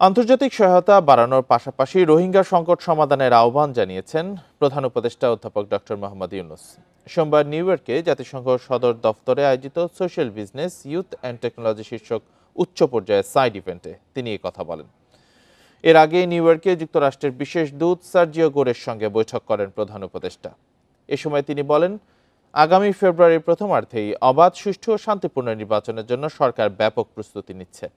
আন্তর্জাতিক সহায়তা বাড়ানোর পাশাপাশি রোহিঙ্গা সংকট সমাধানের আহ্বান জানিয়েছেন প্রধান উপদেষ্টা অধ্যাপক ডক্টর মোহাম্মদ ইউনূস। সোমবার নিউ ইয়র্কে জাতিসংঘ সদর দফতরে আয়োজিত social business, youth and technology শীর্ষক উচ্চ পর্যায়ের সাইড ইভেন্টে তিনি এই কথা বলেন। এর আগে নিউ ইয়র্কে যুক্তরাষ্ট্রের বিশেষ দূত সার্জিও গোরের সঙ্গে বৈঠক করেন প্রধান উপদেষ্টা। এ সময় তিনি বলেন, আগামী ফেব্রুয়ারির প্রথমার্ধেই অবাধ, সুষ্ঠু ও শান্তিপূর্ণ নির্বাচনের জন্য সরকার ব্যাপক প্রস্তুতি নিচ্ছে।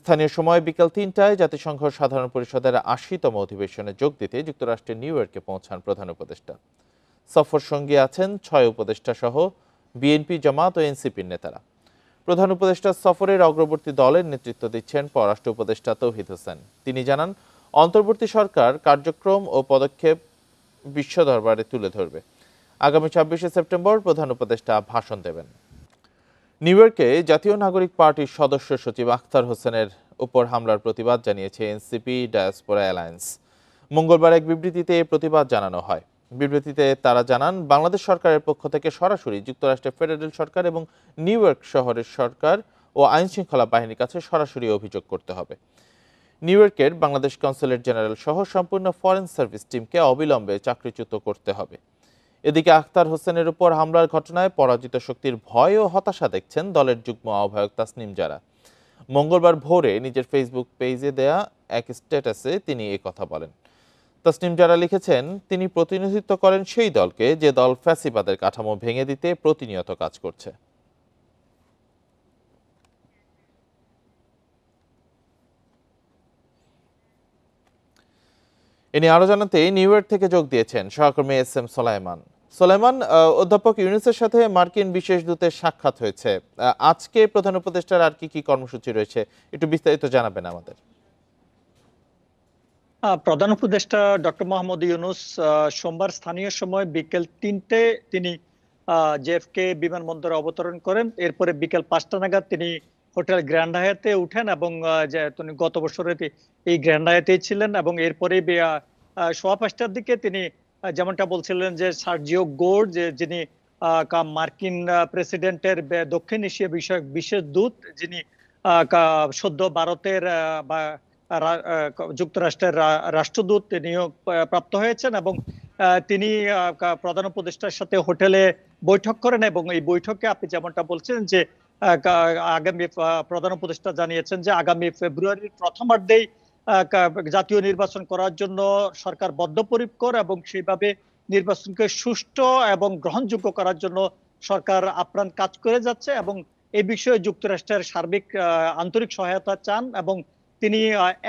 স্থানীয় সময় বিকেল ৩টায় জাতিসংঘ সাধারণ পরিষদের ৮০তম অধিবেশনে যোগ দিতে যুক্তরাষ্ট্রের নিউ ইয়র্কে পৌঁছান প্রধান উপদেষ্টা। সফর সঙ্গী আছেন ৬ উপদেষ্টা সহ বিএনপি, জামাত ও এনসিপির নেতারা। প্রধান উপদেষ্টার সফরের অগ্রবর্তী দলের নেতৃত্ব দিচ্ছেন পররাষ্ট্র উপদেষ্টা তৌহিদ হোসেন। তিনি জানান, অন্তর্বর্তী সরকার কার্যক্রম ও পদক্ষেপ বিশ্ব দরবারে তুলে ধরবে। আগামী ২৬শে সেপ্টেম্বর প্রধান উপদেষ্টা ভাষণ দেবেন। নিউ ইয়র্কে জাতীয় নাগরিক পার্টির সদস্য সচিব আখতার হোসেনের উপর হামলার প্রতিবাদ জানিয়েছে এনসিপি ডায়াসপোরা অ্যালায়েন্স। মঙ্গলবার এক বিবৃতিতে এই প্রতিবাদ জানানো হয়। বিবৃতিতে তারা জানান, বাংলাদেশ সরকারের পক্ষ থেকে সরাসরি যুক্তরাষ্ট্রের ফেডারেল সরকার এবং নিউ ইয়র্ক শহরের সরকার ও আইন শৃঙ্খলা বাহিনীর কাছে সরাসরি অভিযোগ করতে হবে। নিউ ইয়র্কের বাংলাদেশ কনসুলেট জেনারেল সহ সম্পূর্ণ ফরেন সার্ভিস টিমকে অবিলম্বে চাকরিচ্যুত করতে হবে। এদিকে আখতার হোসেনের উপর হামলার ঘটনায় পরাজিত শক্তির ভয় ও হতাশা দেখছেন দলের যুগ্ম আহ্বায়ক তাসনিম জারা। মঙ্গলবার ভোরে নিজের ফেসবুক পেজে দেয়া এক স্ট্যাটাসে তিনি কথা বলেন। তাসনিম জারা লিখেছেন, তিনি প্রতিনিধিত্ব করেন সেই দলকে যে দল ফ্যাসিবাদের কাঠামো ভেঙে দিতে প্রতিনিয়ত কাজ করছে। ইনি আরো জানাতে নিউ ইয়র্ক থেকে যোগ দিয়েছেন সহকর্মী এস.এম. সোলাইমান। অধ্যাপক ইউনূসের সাথে মার্কিন বিশেষ দূতের সাক্ষাৎ হয়েছে। আজকে প্রধান উপদেষ্টার আর কি কি কর্মসূচি রয়েছে, একটু বিস্তারিত জানাবেন আমাদের। প্রধান উপদেষ্টা ডক্টর মোহাম্মদ ইউনূস সোমবার স্থানীয় সময় বিকেল ৩টে তিনি জেএফকে বিমানবন্দরে অবতরণ করেন। এরপরে বিকেল ৫টা নাগাদ তিনি হোটেল গ্র্যান্ড হায়াতে উঠেন এবং তিনি গত বছরে এই গ্র্যান্ড হায়াতেই ছিলেন এবং এরপরে সোয়া ৫টার দিকে তিনি যেমনটা বলছিলেন যে সার্জিও গোর, যিনি মার্কিন প্রেসিডেন্টের দক্ষিণ এশিয়া বিষয়ক বিশেষ দূত, যিনি সদ্য ভারতের বা যুক্তরাষ্ট্রের রাষ্ট্রদূত নিয়োগ প্রাপ্ত হয়েছেন এবং তিনি প্রধান উপদেষ্টার সাথে হোটেলে বৈঠক করেন এবং এই বৈঠকে আপনি যেমনটা বলছেন যে আগামী প্রধান উপদেষ্টা জানিয়েছেন যে আগামী ফেব্রুয়ারির প্রথমার্ধেই জাতীয় নির্বাচন করার জন্য সরকার বদ্ধপরিকর এবং সেইভাবে নির্বাচনকে সুষ্ঠু এবং গ্রহণযোগ্য করার জন্য সরকার আপ্রাণ কাজ করে যাচ্ছে এবং এই বিষয়ে যুক্তরাষ্ট্রের সার্বিক আন্তরিক সহায়তা চান এবং তিনি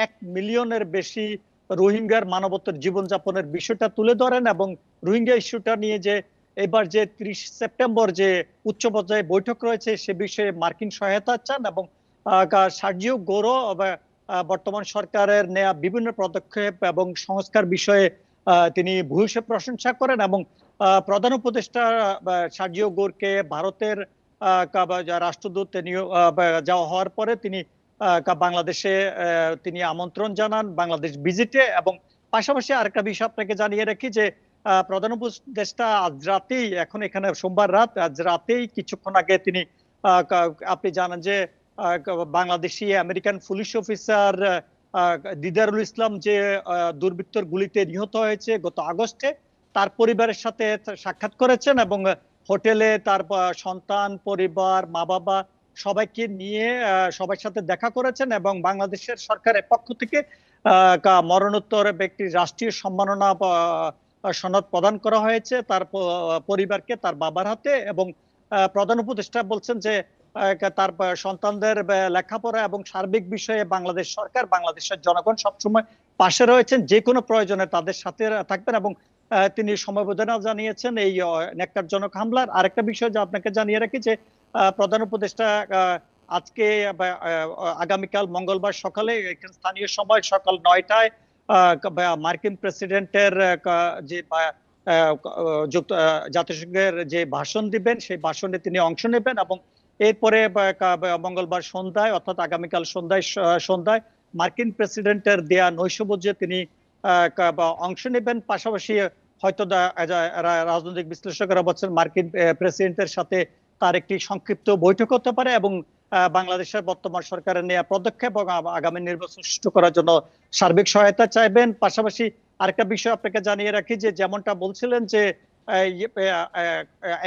১ মিলিয়নের বেশি রোহিঙ্গার মানবতার জীবনযাপনের বিষয়টা তুলে ধরেন এবং রোহিঙ্গা ইস্যুটা নিয়ে যে এবার যে ৩০ সেপ্টেম্বর যে উচ্চ পর্যায়ে বৈঠক রয়েছে সে বিষয়ে মার্কিন সহায়তা চান এবং সার্জিও গোরো বর্তমান সরকারের নেয়া বিভিন্ন পদক্ষেপ এবং সংস্কার বিষয়ে তিনি ভূয়সী প্রশংসা করেন এবং প্রধান উপদেষ্টা সার্জিও গোরকে ভারতের রাষ্ট্রদূত যাওয়া হওয়ার পরে তিনি বাংলাদেশে তিনি আমন্ত্রণ জানান বাংলাদেশ ভিজিটে এবং পাশাপাশি আরেকটা বিষয় আপনাকে জানিয়ে রাখি যে প্রধান উপদেষ্টা আজ রাতেই, এখন এখানে সোমবার রাত, আজ রাতেই কিছুক্ষণ আগে তিনি আপনি জানেন যে Bangladeshi American police officer Didarul Islam যে দুর্বৃত্তর গুলিতে নিহত হয়েছে গত আগস্টে, তার পরিবারের সাথে সাক্ষাৎ করেছেন এবং হোটেলে তার সন্তান, পরিবার, মা বাবা সবাইকে নিয়ে সবার সাথে দেখা করেছেন এবং বাংলাদেশের সরকারের পক্ষ থেকে মরণোত্তর ব্যক্তির রাষ্ট্রীয় সম্মাননা সনদ প্রদান করা হয়েছে তার পরিবারকে, তার বাবার হাতে এবং প্রধান উপদেষ্টা বলছেন যে তার সন্তানদের লেখাপড়া এবং সার্বিক বিষয়ে বাংলাদেশ সরকার, বাংলাদেশের জনগণ সবসময় পাশে রয়েছেন, যে কোনো প্রয়োজনে তাদের সাথে থাকবেন এবং তিনি সমবেদনা জানিয়েছেন এই ন্যাক্কারজনক হামলার। আরেকটা বিষয় যে আপনাকে জানিয়ে রাখি যে প্রধান উপদেষ্টা আজকে আগামীকাল মঙ্গলবার সকালে স্থানীয় সময় সকাল ৯টায় মার্কিন প্রেসিডেন্টের যে জাতিসংঘের যে ভাষণ দিবেন সেই ভাষণে তিনি অংশ নেবেন এবং এরপরে মঙ্গলবার সন্ধ্যায় অর্থাৎ আগামীকাল সন্ধ্যায় মার্কিন প্রেসিডেন্টের দেয়া নৈশভোজে তিনি অংশ নেবেন। পাশাপাশি হয়তো রাজনৈতিক বিশ্লেষকরা বলছেন মার্কিন প্রেসিডেন্টের সাথে তার একটি সংক্ষিপ্ত বৈঠক হতে পারে এবং বাংলাদেশের বর্তমান সরকারের নেওয়া পদক্ষেপ এবং আগামী নির্বাচন সুষ্ঠু করার জন্য সার্বিক সহায়তা চাইবেন। পাশাপাশি আরেকটা বিষয় আপনাকে জানিয়ে রাখি যে যেমনটা বলছিলেন যে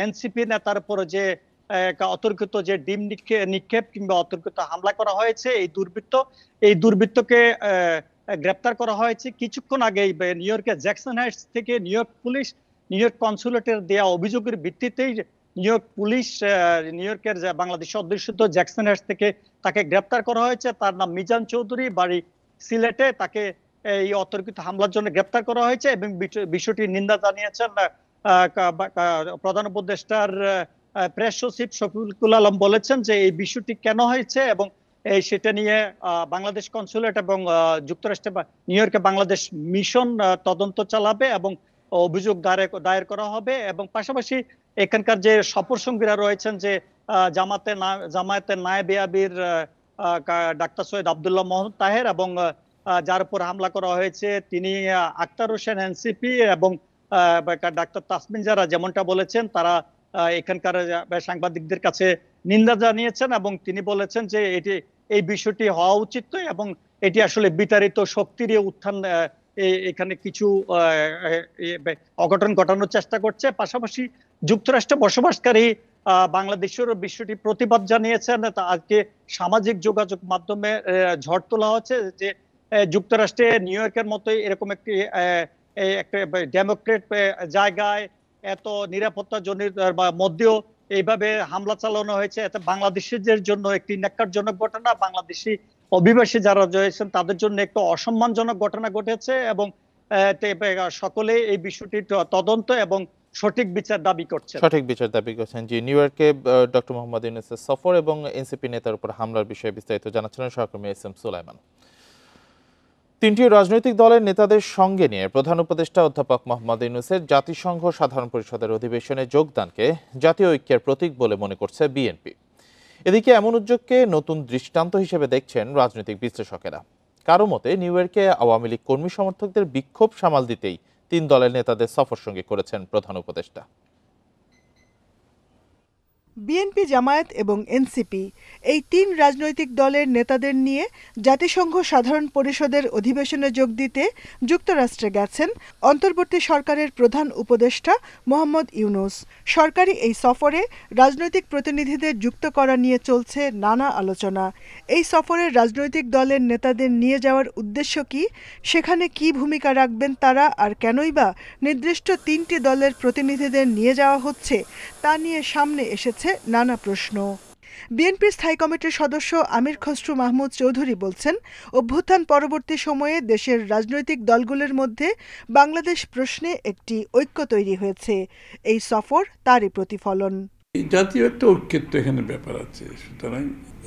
এনসিপি নেতার উপর যে অতর্কিত যে ডিম নিক্ষেপ কিংবা অতর্কিত হামলা করা হয়েছে, এই দুর্বৃত্তকে গ্রেপ্তার করা হয়েছে কিছুক্ষণ আগেই নিউ ইয়র্কের জ্যাকসন হাইটস থেকে। নিউ ইয়র্ক কনসুলেটের দেওয়া অভিযোগের ভিত্তিতেই নিউ ইয়র্ক পুলিশ নিউ ইয়র্কের বাংলাদেশ অধ্যুষিত জ্যাকসন হাইটস থেকে তাকে গ্রেপ্তার করা হয়েছে। তার নাম মিজান চৌধুরী, বাড়ি সিলেটে। তাকে এই অতর্কিত হামলার জন্য গ্রেপ্তার করা হয়েছে এবং বিষয়টির নিন্দা জানিয়েছেন প্রধান উপদেষ্টার প্রেস সচিব শফিকুল আলম। বলেছেন যে এই বিষয়টি কেন হয়েছে এবং সেটা নিয়ে বাংলাদেশ কনসুলেট এবং যুক্তরাষ্ট্রে নিউ ইয়র্কে বাংলাদেশ মিশন তদন্ত চালাবে এবং অভিযোগ দায়ের করা হবে। এবং পাশাপাশি এখানকার যে সফর সঙ্গীরা রয়েছেন, যে জামায়াতের নায়েবে আমির ডাক্তার সৈয়দ আব্দুল্লাহ মোহাম্মদ তাহের এবং যার উপর হামলা করা হয়েছে তিনি আক্তার হোসেন এনসিপি এবং ডাক্তার তাসমিন যারা, যেমনটা বলেছেন তারা এখানকার সাংবাদিকদের কাছে নিন্দা জানিয়েছেন এবং তিনি বলেছেন যে এই বিষয়টি হওয়া উচিত নয় এবং এটি আসলে বিতাড়িত শক্তির উত্থান, এখানে কিছু অঘটন ঘটানোর চেষ্টা করছে। পাশাপাশি যুক্তরাষ্ট্রে বসবাসকারী বাংলাদেশের বিষয়টি প্রতিবাদ জানিয়েছেন। আজকে সামাজিক যোগাযোগ মাধ্যমে ঝড় তোলা হচ্ছে যে যুক্তরাষ্ট্রে নিউ ইয়র্কের মতোই এরকম একটি ডেমোক্রেট জায়গায় এত নিরাপত্তা জনিত মধ্যেও এইভাবে হামলা চালানো হয়েছে। এতে বাংলাদেশিদের জন্য একটি ন্যাক্কারজনক ঘটনা, বাংলাদেশি অভিবাসী যারা রয়েছেন তাদের জন্য একটু অসম্মানজনক ঘটনা ঘটেছে এবং সকলে এই বিষয়টি তদন্ত এবং সঠিক বিচার দাবি করছেন। জি, নিউ ইয়র্কে ডক্টর মোহাম্মদ ইউনূসের সফর এবং এনসিপি নেতার উপর হামলার বিষয়ে বিস্তারিত জানাচ্ছিলেন সহকর্মী এস এম সুলাইমান। তিনটি রাজনৈতিক দলের নেতাদের সঙ্গে নিয়ে প্রধান উপদেষ্টা অধ্যাপক মোহাম্মদ ইউনূসের জাতিসংঘ সাধারণ পরিষদের অধিবেশনে যোগদানকে জাতীয় ঐক্যের প্রতীক বলে মনে করছে বিএনপি। এদিকে এমন উদ্যোগকে নতুন দৃষ্টান্ত হিসেবে দেখছেন রাজনৈতিক বিশ্লেষকেরা। কারো মতে নিউ ইয়র্কে আওয়ামী লীগ কর্মী সমর্থকদের বিক্ষোভ সামাল দিতেই তিন দলের নেতাদের সফর সঙ্গী করেছেন প্রধান উপদেষ্টা। বিএনপি, জামায়াত এবং এনসিপি এই তিন রাজনৈতিক দলের নেতাদের নিয়ে জাতিসংঘ সাধারণ পরিষদের অধিবেশনে যোগ দিতে যুক্তরাষ্ট্রে গেছেন অন্তর্বর্তী সরকারের প্রধান উপদেষ্টা মোহাম্মদ ইউনূস। সরকারি এই সফরে রাজনৈতিক প্রতিনিধিদের যুক্ত করা নিয়ে চলছে নানা আলোচনা। এই সফরে রাজনৈতিক দলের নেতাদের নিয়ে যাওয়ার উদ্দেশ্য কি, সেখানে কি ভূমিকা রাখবেন তারা, আর কেনই বা নির্দিষ্ট তিনটি দলের প্রতিনিধিদের নিয়ে যাওয়া হচ্ছে তা নিয়ে সামনে এসেছে নানা প্রশ্ন। বিএনপির স্থায়ী কমিটির সদস্য আমির খসরু মাহমুদ চৌধুরী বলছেন, অভ্যুত্থান পরবর্তী সময়ে দেশের রাজনৈতিক দলগুলোর মধ্যে বাংলাদেশ প্রশ্নে একটি ঐক্য তৈরি হয়েছে। এই সফর তারই প্রতিফলন। জাতীয় একটা ঐক্যের তো এখানে ব্যাপার আছে, সুতরাং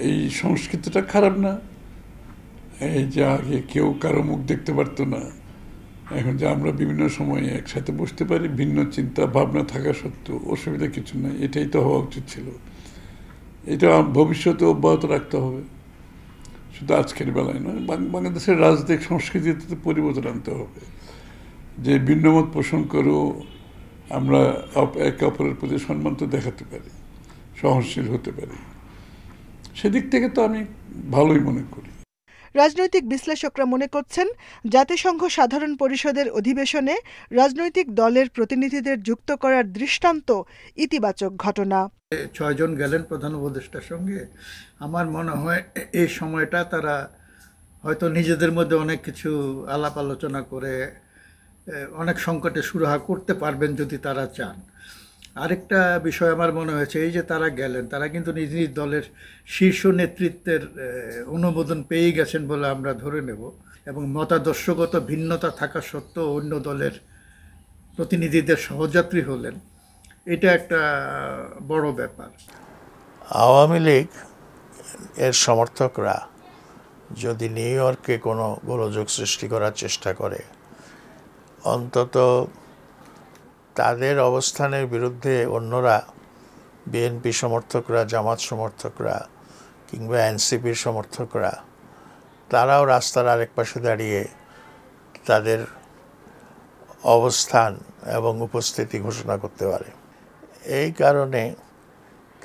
এই সংস্কৃতিটা খারাপ না। এই যে আগে কেউ কারো মুখ দেখতে পারতো না, এখন যে আমরা বিভিন্ন সময়ে একসাথে বসতে পারি, ভিন্ন চিন্তা ভাবনা থাকা সত্ত্বেও অসুবিধা কিছু নাই, এটাই তো হওয়া উচিত ছিল। এটা ভবিষ্যতে অব্যাহত রাখতে হবে, শুধু আজকের বেলায় নয়। বাংলাদেশের রাজনৈতিক সংস্কৃতিতে পরিবর্তন আনতে হবে, যে ভিন্নমত পোষণ করেও আমরা একে অপরের প্রতি সম্মান তো দেখাতে পারি, সহনশীল হতে পারি। সেদিক থেকে তো আমি ভালোই মনে করি। রাজনৈতিক বিশ্লেষকরা মনে করছেন, জাতিসংঘ সাধারণ পরিষদের অধিবেশনে রাজনৈতিক দলের প্রতিনিধিদের যুক্ত করার দৃষ্টান্ত ইতিবাচক ঘটনা। 6 জন গেলেন প্রধান উপদেষ্টার সঙ্গে। আমার মনে হয় এই সময়টা তারা হয়তো নিজেদের মধ্যে অনেক কিছু আলাপ আলোচনা করে অনেক সংকটে সুরাহা করতে পারবেন যদি তারা চান। আরেকটা বিষয় আমার মনে হয়েছে, এই যে তারা গেলেন, তারা কিন্তু নিজ নিজ দলের শীর্ষ নেতৃত্বের অনুমোদন পেয়ে গেছেন বলে আমরা ধরে নেব, এবং মতাদর্শগত ভিন্নতা থাকা সত্ত্বেও অন্য দলের প্রতিনিধিদের সহযাত্রী হলেন। এটা একটা বড় ব্যাপার। আওয়ামী লীগ এর সমর্থকরা যদি নিউ ইয়র্কে কোনো গোলযোগ সৃষ্টি করার চেষ্টা করে, অন্তত তাদের অবস্থানের বিরুদ্ধে অন্যরা, বিএনপি সমর্থকরা, জামাত সমর্থকরা কিংবা এনসিপির সমর্থকরা, তারাও রাস্তার আরেক পাশে দাঁড়িয়ে তাদের অবস্থান এবং উপস্থিতি ঘোষণা করতে পারে। এই কারণে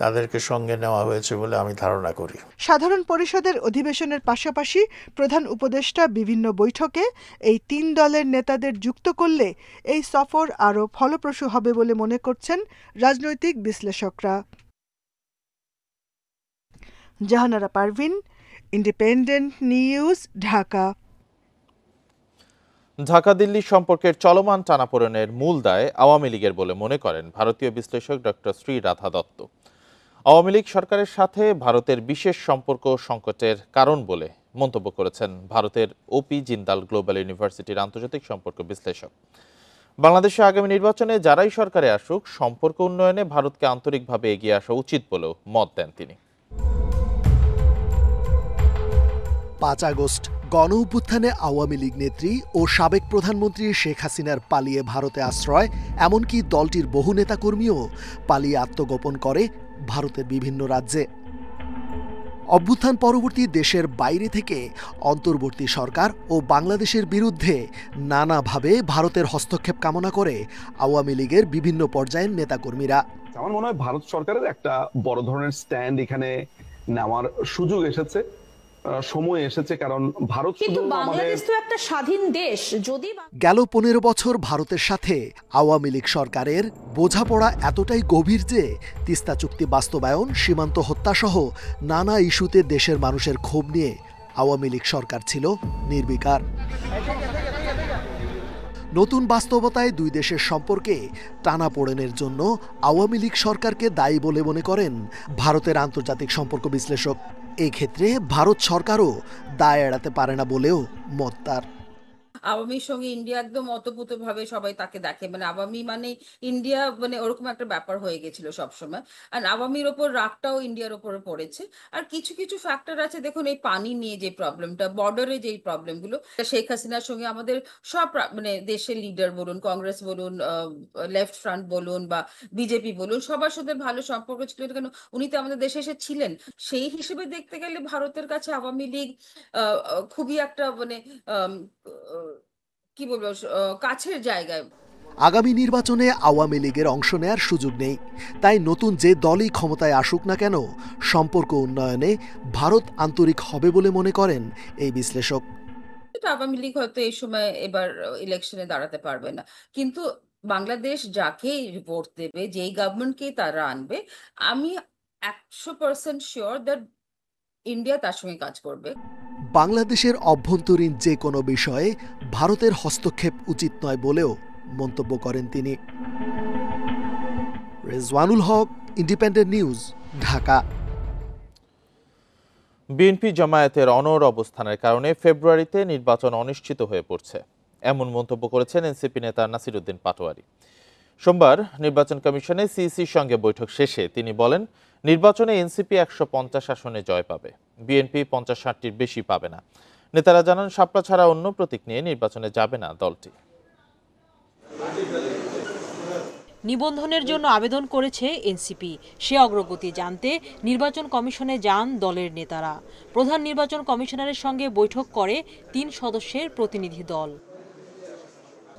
তাদেরকে সঙ্গে নেওয়া হয়েছে বলে আমি ধারণা করি। সাধারণ পরিষদের অধিবেশনের পাশাপাশি প্রধান উপদেষ্টা বিভিন্ন বৈঠকে এই 3 দলের নেতাদের যুক্ত করলে এই সফর আরও ফলপ্রসূ হবে বলে মনে করছেন রাজনৈতিক বিশ্লেষকরা। Jahanara Parvin, independent news, Dhaka. ঢাকা দিল্লি সম্পর্কের চলমান টানাপোড়েনের মূল দায় আওয়ামী লীগের বলে মনে করেন ভারতীয় বিশ্লেষক ডক্টর শ্রী রাধা দত্ত। আওয়ামী লীগ সরকারের সাথে ভারতের বিশেষ সম্পর্ক সংকটের কারণ বলে মন্তব্য করেছেন ভারতের ওপি জিন্দাল গ্লোবাল ইউনিভার্সিটির আন্তর্জাতিক সম্পর্ক বিশ্লেষক। বাংলাদেশে আগামী নির্বাচনে যারাই সরকারে আসুক, সম্পর্ক উন্নয়নে ভারতকে আন্তরিকভাবে এগিয়ে আসা উচিত বলেও মত দেন তিনি। 5 আগস্ট গণঅভ্যুত্থানে আওয়ামী লীগ নেত্রী ও সাবেক প্রধানমন্ত্রী শেখ হাসিনার পালিয়ে ভারতে আশ্রয়, এমনকি দলটির বহু নেতাকর্মীও পালিয়ে আত্মগোপন করে ভারতের বিভিন্ন রাজ্যে। অভ্যুত্থান পরবর্তী দেশের বাইরে থেকে অন্তর্বর্তী সরকার ও বাংলাদেশের বিরুদ্ধে নানাভাবে ভারতের হস্তক্ষেপ কামনা করে আওয়ামী লীগের বিভিন্ন পর্যায়ের নেতাকর্মীরা। আমার মনে হয় ভারত সরকারের একটা বড় ধরনের স্ট্যান্ড এখানে নেওয়ার সুযোগ এসেছে, সময় এসেছে, কারণ ভারত কিন্তু বাংলাদেশ তো একটা স্বাধীন দেশ। যদি গেল 15 বছর ভারতের সাথে আওয়ামী লীগ সরকারের বোঝাপড়া এতটাই গভীর যে তিস্তা চুক্তি বাস্তবায়ন, সীমান্ত হত্যাসহ নানা ইস্যুতে দেশের মানুষের ক্ষোভ নিয়ে আওয়ামী লীগ সরকার ছিল নির্বিকার। নতুন বাস্তবতায় দুই দেশের সম্পর্কে টানাপোড়েনের জন্য আওয়ামী লীগ সরকারকে দায়ী বলে মনে করেন ভারতের আন্তর্জাতিক সম্পর্ক বিশ্লেষক। এই ক্ষেত্রে ভারত সরকারও দায় এড়াতে পারে না বলেও মত তার। আওয়ামীর সঙ্গে ইন্ডিয়া একদম অতপ্রতভাবে সবাই তাকে দেখে, মানে আওয়ামী মানে ইন্ডিয়া, মানে ওরকম একটা ব্যাপার হয়ে গেছিল সবসময়। আর আওয়ামীর ওপর রাগটাও ইন্ডিয়ার ওপরে পড়েছে। আর কিছু কিছু ফ্যাক্টর আছে, দেখুন এই পানি নিয়ে যে প্রবলেমটা, বর্ডারে যে প্রবলেমগুলো, শেখ হাসিনার সঙ্গে আমাদের সব মানে দেশের লিডার বলুন, কংগ্রেস বলুন, লেফট ফ্রন্ট বলুন বা বিজেপি বলুন, সবার সাথে ভালো সম্পর্ক ছিল, কেন উনি তো আমাদের দেশে এসে ছিলেন। সেই হিসেবে দেখতে গেলে ভারতের কাছে আওয়ামী লীগ খুবই একটা মানে কি বলবো, কাছের জায়গায়। আগামী নির্বাচনে আওয়ামী লীগের অংশ নেয়ার সুযোগ নেই, তাই নতুন যে দলই ক্ষমতায় আসুক না কেন সম্পর্ক উন্নয়নে ভারত আন্তরিক হবে বলে মনে করেন এই বিশ্লেষক। আওয়ামী লীগ হয়তো এই সময় এবার ইলেকশনে দাঁড়াতে পারবে না, কিন্তু বাংলাদেশ যাকে ভোট দেবে, যেই গভর্নমেন্টকে তারা আনবে, আমি 100% শিওর দ্যাট ইন্ডিয়া তার সঙ্গে কাজ করবে। বাংলাদেশের অভ্যন্তরীণ যে কোনো বিষয়ে ভারতের হস্তক্ষেপ উচিত নয় বলেও মন্তব্য করেন তিনি। রেজওয়ানুল হক, ইন্ডিপেন্ডেন্ট নিউজ, ঢাকা। বিএনপি জামায়াতের অনড় অবস্থানের কারণে ফেব্রুয়ারিতে নির্বাচন অনিশ্চিত হয়ে পড়ছে, এমন মন্তব্য করেছেন এনসিপি নেতা নাসির উদ্দিন পাটোয়ারি। সোমবার নির্বাচন কমিশনে সিইসির সঙ্গে বৈঠক শেষে তিনি বলেন, নির্বাচনে এনসিপি 150 আসনে জয় পাবে, বিএনপি 50-60টির বেশি পাবে না। নেতারা জানান, শাপলা ছাড়া অন্য প্রতীক নিয়ে নির্বাচনে যাবে না দলটি। নিবন্ধনের জন্য আবেদন করেছে এনসিপি। সে অগ্রগতি জানতে নির্বাচন কমিশনে যান দলের নেতারা। প্রধান নির্বাচন কমিশনারের সঙ্গে বৈঠক করে 3 সদস্যের প্রতিনিধি দল।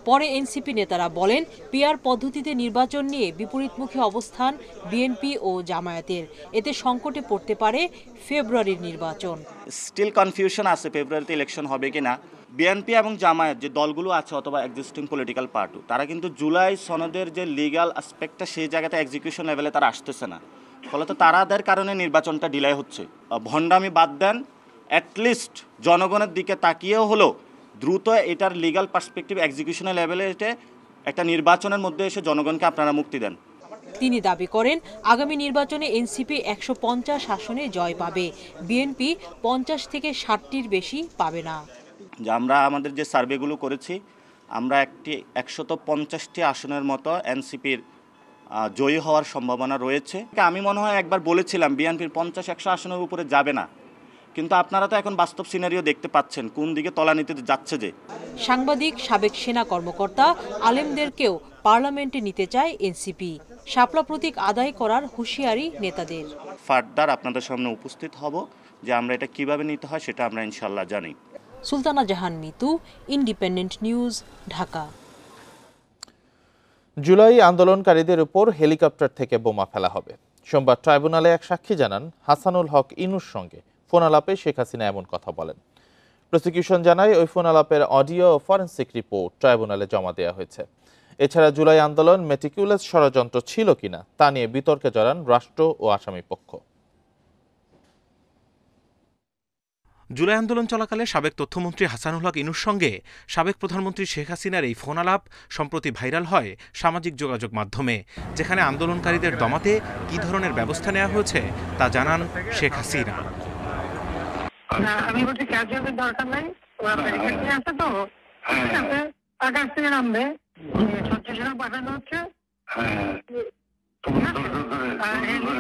পরে এনসিপি নেতারা বলেন, পিআর পদ্ধতিতে নির্বাচন নিয়ে বিপরীতমুখী অবস্থান বিএনপি ও জামায়াতের, এতে সংকটে পড়তে পারে ফেব্রুয়ারির নির্বাচন। স্টিল কনফিউশন আছে ফেব্রুয়ারিতে ইলেকশন হবে কিনা। বিএনপি এবং জামায়াত যে দলগুলো আছে অথবা এক্সিস্টিং পলিটিক্যাল পার্টি, তারা কিন্তু জুলাই সনদের যে লিগ্যাল অ্যাসপেক্টটা সেই জায়গাতে এক্সিকিউশন লেভেলে তারা আসতেছে না, ফলত তারাদের কারণে নির্বাচনটা ডিলে হচ্ছে। ভণ্ডামি বাদ দেন, অ্যাটলিস্ট জনগণের দিকে তাকিয়েও হলো দ্রুত এটার লিগ্যাল পার্সপেক্টিভ এক্সিকিউশনের লেভেলে এসে একটা নির্বাচনের মধ্যে এসে জনগণকে আপনারা মুক্তি দেন। তিনি দাবি করেন, আগামী নির্বাচনে এনসিপি 150 আসনে জয় পাবে, বিএনপি 50 থেকে 60টির বেশি পাবে না। যে আমরা আমাদের যে সার্ভেগুলো করেছি, আমরা 150টি আসনের মতো এনসিপির জয়ী হওয়ার সম্ভাবনা রয়েছে। আমি মনে হয় একবার বলেছিলাম বিএনপির 50-100 আসনের উপরে যাবে না, কিন্তু আপনারা তো এখন বাস্তব সিনারিও দেখতে পাচ্ছেন কোন দিকে তলানিতে যাচ্ছে। যে সাংবাদিক, সাবেক সেনা কর্মকর্তা, আলেমদেরকেও পার্লামেন্টে নিতে চায় এনসিপি। শাপলা প্রতীক আদায় করার হুঁশিয়ারি নেতাদের। ফার্দার আপনাদের সামনে উপস্থিত হব, যে আমরা এটা কিভাবে নিতে হয় সেটা আমরা ইনশাল্লাহ জানি। সুলতানা জাহান মিতু, ইন্ডিপেন্ডেন্ট নিউজ, ঢাকা। জুলাই আন্দোলনকারীদের উপর হেলিকপ্টার থেকে বোমা ফেলা হবে। সোমবার ট্রাইব্যুনালে এক সাক্ষী জানান, হাসানুল হক ইনুর সঙ্গে ফোন আলাপে শেখ হাসিনা এমন কথা বলেন। প্রসিকিউশন জানায় ওই ফোন আলাপের অডিও ও ফরেনসিক রিপোর্ট ট্রাইব্যুনালে জমা দেওয়া হয়েছে। এছাড়া জুলাই আন্দোলন মেটিকুলাস ষড়যন্ত্র ছিল কিনা তা নিয়ে বিতর্কে জড়ান রাষ্ট্র ও আসামি পক্ষ। জুলাই আন্দোলন চলাকালে সাবেক তথ্যমন্ত্রী হাসানুল হক ইনুর সঙ্গে সাবেক প্রধানমন্ত্রী শেখ হাসিনার এই ফোন আলাপ সম্প্রতি ভাইরাল হয় সামাজিক যোগাযোগ মাধ্যমে, যেখানে আন্দোলনকারীদের দমাতে কী ধরনের ব্যবস্থা নেওয়া হয়েছে তা জানান শেখ হাসিনা। আমি বলছি ক্যাজুয়ালের দরকার নাই, ওরা ব্যারিকেড নিয়ে আসে তো আকাশ থেকে নামবে, ছত্রিশটা পাঠানো হচ্ছে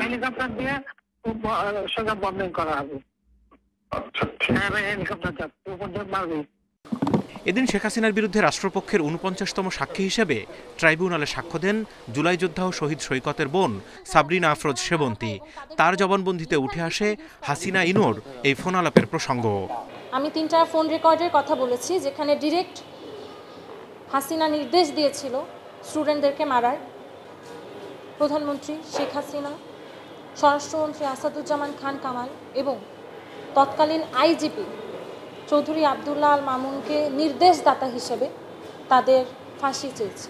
হেলিকপ্টার দিয়ে সোজা বম্বিং করা হবে। এদিন শেখ হাসিনার বিরুদ্ধে রাষ্ট্রপক্ষের ৪৯তম সাক্ষী হিসেবে ট্রাইব্যুনালে সাক্ষ্য দেন জুলাই যোদ্ধা ও শহীদ সৈকতের বোন সাবরিনা আফরোজ সেবন্তী। তার জবানবন্দিতে উঠে আসে হাসিনা ইনুর এই ফোন আলাপের প্রসঙ্গ। আমি 3টা ফোন রেকর্ডের কথা বলেছি, যেখানে ডিরেক্ট হাসিনা নির্দেশ দিয়েছিল স্টুডেন্টদেরকে মারার। প্রধানমন্ত্রী শেখ হাসিনা, স্বরাষ্ট্রমন্ত্রী আসাদুজ্জামান খান কামাল এবং তৎকালীন আইজিপি চৌধুরী আবদুল্লাহ আল মামুনকে নির্দেশদাতা হিসেবে তাদের ফাঁসি চেয়েছে।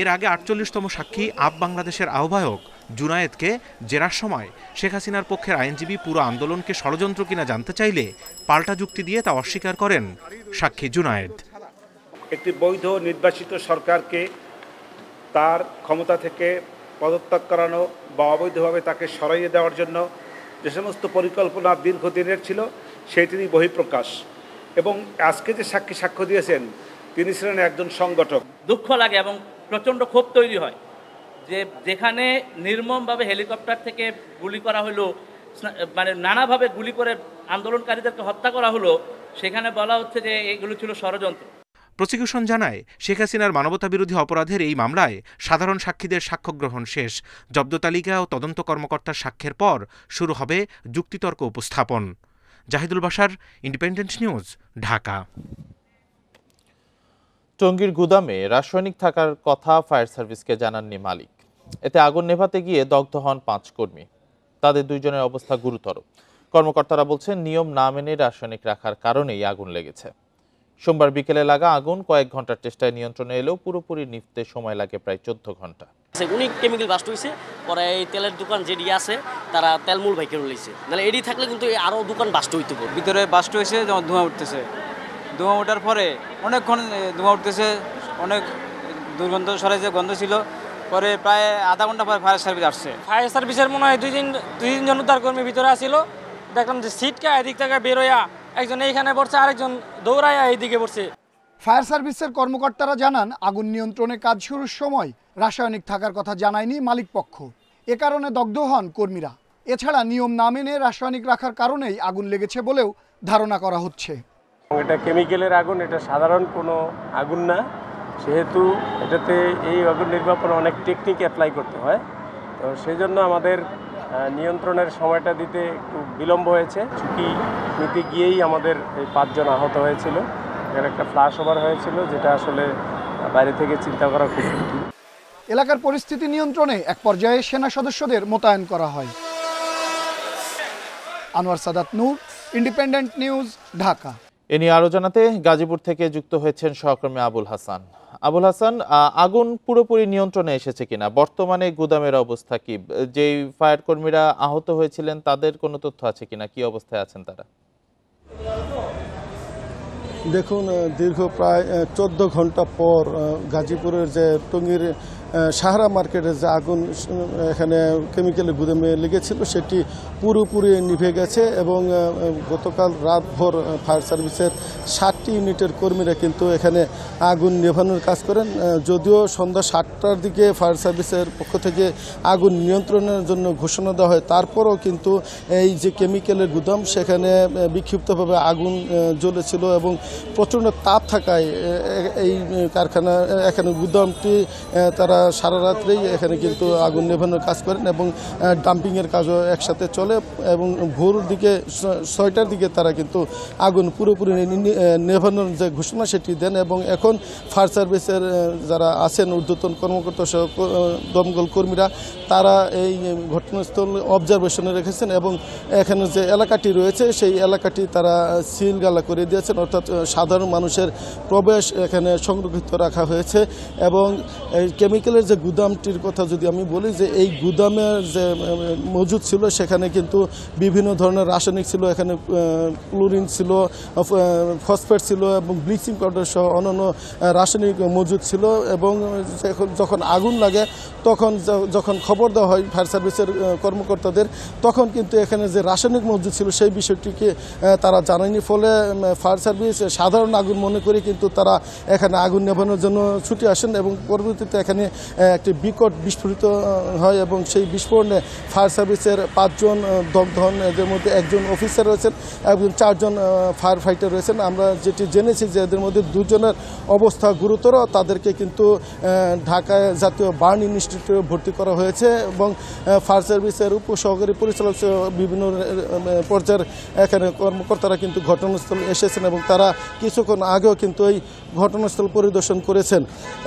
এর আগে ৪৮তম সাক্ষী আপ বাংলাদেশের আহ্বায়ক জুনায়েদকে জেরার সময় শেখ হাসিনার পক্ষের আইনজীবী পুরো আন্দোলনকে ষড়যন্ত্র কিনা জানতে চাইলে পাল্টা যুক্তি দিয়ে তা অস্বীকার করেন সাক্ষী জুনায়েদ। একটি বৈধ নির্বাচিত সরকারকে তার ক্ষমতা থেকে পদত্যাগ করানো বা অবৈধভাবে তাকে সরাইয়ে দেওয়ার জন্য যে সমস্ত পরিকল্পনা দীর্ঘদিনের ছিল সেটিরই বহিঃপ্রকাশ। এবং আজকে যে সাক্ষী সাক্ষ্য দিয়েছেন তিনি ছিলেন একজন সংগঠক। দুঃখ লাগে এবং প্রচণ্ড ক্ষোভ তৈরি হয় যে যেখানে নির্মমভাবে হেলিকপ্টার থেকে গুলি করা হলো, মানে নানাভাবে গুলি করে আন্দোলনকারীদেরকে হত্যা করা হলো, সেখানে বলা হচ্ছে যে এগুলো ছিল ষড়যন্ত্র। প্রসিকিউশন জানায়, শেখ হাসিনার মানবতাবিরোধী অপরাধের এই মামলায় সাধারণ সাক্ষীদের সাক্ষ্য গ্রহণ শেষ। জব্দ তালিকা ও তদন্ত কর্মকর্তার সাক্ষ্যের পর শুরু হবে যুক্তিতর্ক উপস্থাপন। Zahidul Bashar, independent news, Dhaka. টঙ্গীর গুদামে রাসায়নিক থাকার কথা ফায়ার সার্ভিসকে জানাননি মালিক। এতে আগুন নেভাতে গিয়ে দগ্ধ হন 5 কর্মী। তাদের 2 জনের অবস্থা গুরুতর। কর্মকর্তারা বলছেন, নিয়ম না মেনে রাসায়নিক রাখার কারণেই আগুন লেগেছে। সোমবার বিকেলে লাগা আগুন কয়েক ঘন্টার চেষ্টায় নিয়ন্ত্রণে এলেও পুরোপুরি নিভতে সময় লাগে প্রায় 14 ঘন্টা। অনেক কেমিক্যাল বাস্ট হয়েছে, পরে এই তেলের দোকান যেটি আছে তারা তেল মূল ভাই কেড়ে লইছে, নাহলে এডি থাকলে কিন্তু আরো দোকান বাস্ট হইতো। ভিতরে বাস্ট হয়েছে, যেমন ধোঁয়া উঠতেছে, ধোঁয়া ওঠার পরে অনেকক্ষণ ধোঁয়া উঠতেছে, অনেক দুর্গন্ধ সরাইছে, গন্ধ ছিল। পরে প্রায় আধা ঘন্টা পরে ফায়ার সার্ভিস আসছে। ফায়ার সার্ভিসের মনে হয় 2 জন উদ্ধার কর্মী ভিতরে আসছিল। দেখলাম যে সিটকা এদিক থেকে বেরোয়া একজন এইখানে পড়ছে, আরেকজন দৌড়াইয়া এইদিকে পড়ছে। ফায়ার সার্ভিসের কর্মকর্তারা জানান, আগুন নিয়ন্ত্রণে কাজ শুরুর সময় রাসায়নিক থাকার কথা জানায়নি মালিক পক্ষ। এ কারণে দগ্ধ হন কর্মীরা। এছাড়া নিয়ম না মেনে রাসায়নিক রাখার কারণেই আগুন লেগেছে বলেও ধারণা করা হচ্ছে। এটা কেমিক্যালের আগুন, এটা সাধারণ কোনো আগুন না। সেহেতু এটাতে এই আগুন নির্বাপনে অনেক টেকনিক অ্যাপ্লাই করতে হয়, তো সেই জন্য আমাদের নিয়ন্ত্রণের সময়টা দিতে একটু বিলম্ব হয়েছে। ঝুঁকি নিতে গিয়েই আমাদের এই 5 জন আহত হয়েছিল। এর একটা ফ্ল্যাশ ওভার হয়েছিল, যেটা আসলে বাইরে থেকে চিন্তা করা খুব কঠিন। এলাকার পরিস্থিতি নিয়ন্ত্রণে এক পর্যায়ে সেনা সদস্যদের মোতায়েন করা হয়। আনোয়ার সাদাত নূর, ইন্ডিপেন্ডেন্ট নিউজ, ঢাকা। এ নিয়ে আরো জানাতে গাজীপুর থেকে যুক্ত হয়েছেন সহকর্মী আবুল হাসান। আবুল হাসান, আগুন পুরোপুরি নিয়ন্ত্রণে এসেছে কিনা, বর্তমানে গুদামের অবস্থা কি, যেই ফায়ার কর্মীরা আহত হয়েছিলেন তাদের কোনো তথ্য আছে কিনা, কি অবস্থায় আছেন তারা? দেখুন, দীর্ঘ প্রায় 14 ঘন্টা পর গাজীপুরের যে টঙ্গীর সাহারা মার্কেটের যে আগুন এখানে কেমিক্যালের গুদামে লেগেছিল সেটি পুরোপুরি নিভে গেছে এবং গতকাল রাতভর ফায়ার সার্ভিসের 7টি ইউনিটের কর্মীরা কিন্তু এখানে আগুন নেভানোর কাজ করেন। যদিও সন্ধ্যা 7টার দিকে ফায়ার সার্ভিসের পক্ষ থেকে আগুন নিয়ন্ত্রণের জন্য ঘোষণা দেওয়া হয়, তারপরও কিন্তু এই যে কেমিক্যালের গুদাম সেখানে বিক্ষিপ্তভাবে আগুন জ্বলেছিল এবং প্রচণ্ড তাপ থাকায় এই কারখানা এখানে গুদামটি তারা তারা সারা রাত্রেই এখানে কিন্তু আগুন নেভানোর কাজ করেন এবং ডাম্পিংয়ের কাজও একসাথে চলে এবং ভোর দিকে 6টার দিকে তারা কিন্তু আগুন পুরোপুরি নেভানোর যে ঘোষণা সেটি দেন এবং এখন ফায়ার সার্ভিসের যারা আছেন ঊর্ধ্বতন কর্মকর্তা সহ দমকল কর্মীরা তারা এই ঘটনাস্থল অবজারভেশনে রেখেছেন এবং এখানে যে এলাকাটি রয়েছে সেই এলাকাটি তারা সিলগালা করে দিয়েছেন, অর্থাৎ সাধারণ মানুষের প্রবেশ এখানে সংরক্ষিত রাখা হয়েছে। এবং এই কেমিক্যালের যে গুদামটির কথা যদি আমি বলি, যে এই গুদামের যে মজুদ ছিল সেখানে কিন্তু বিভিন্ন ধরনের রাসায়নিক ছিল, এখানে ক্লোরিন ছিল, ফসফেট ছিল এবং ব্লিচিং পাউডার সহ অন্যান্য রাসায়নিক মজুদ ছিল। এবং যখন আগুন লাগে তখন যখন খবর দেওয়া হয় ফায়ার সার্ভিসের কর্মকর্তাদের, তখন কিন্তু এখানে যে রাসায়নিক মজুদ ছিল সেই বিষয়টিকে তারা জানায়নি। ফলে ফায়ার সার্ভিস সাধারণ আগুন মনে করে কিন্তু তারা এখানে আগুন নেভানোর জন্য ছুটে আসেন এবং পরবর্তীতে এখানে একটি বিকট বিস্ফোরিত হয় এবং সেই বিস্ফোরণে ফায়ার সার্ভিসের 5 জন দগ্ধ হন। এদের মধ্যে একজন অফিসার রয়েছেন এবং 4 জন ফায়ার ফাইটার রয়েছেন। আমরা যেটি জেনেছি যে এদের মধ্যে 2 জনের অবস্থা গুরুতর, তাদেরকে কিন্তু ঢাকায় জাতীয় বার্ন ইনস্টিটিউটে ভর্তি করা হয়েছে এবং ফায়ার সার্ভিসের উপসহকারী পরিচালক বিভিন্ন পর্যায়ের এখানে কর্মকর্তারা কিন্তু ঘটনাস্থলে এসেছেন এবং তারা কিছুক্ষণ আগেও কিন্তু এই ঘটনাস্থল পরিদর্শন করেছেন।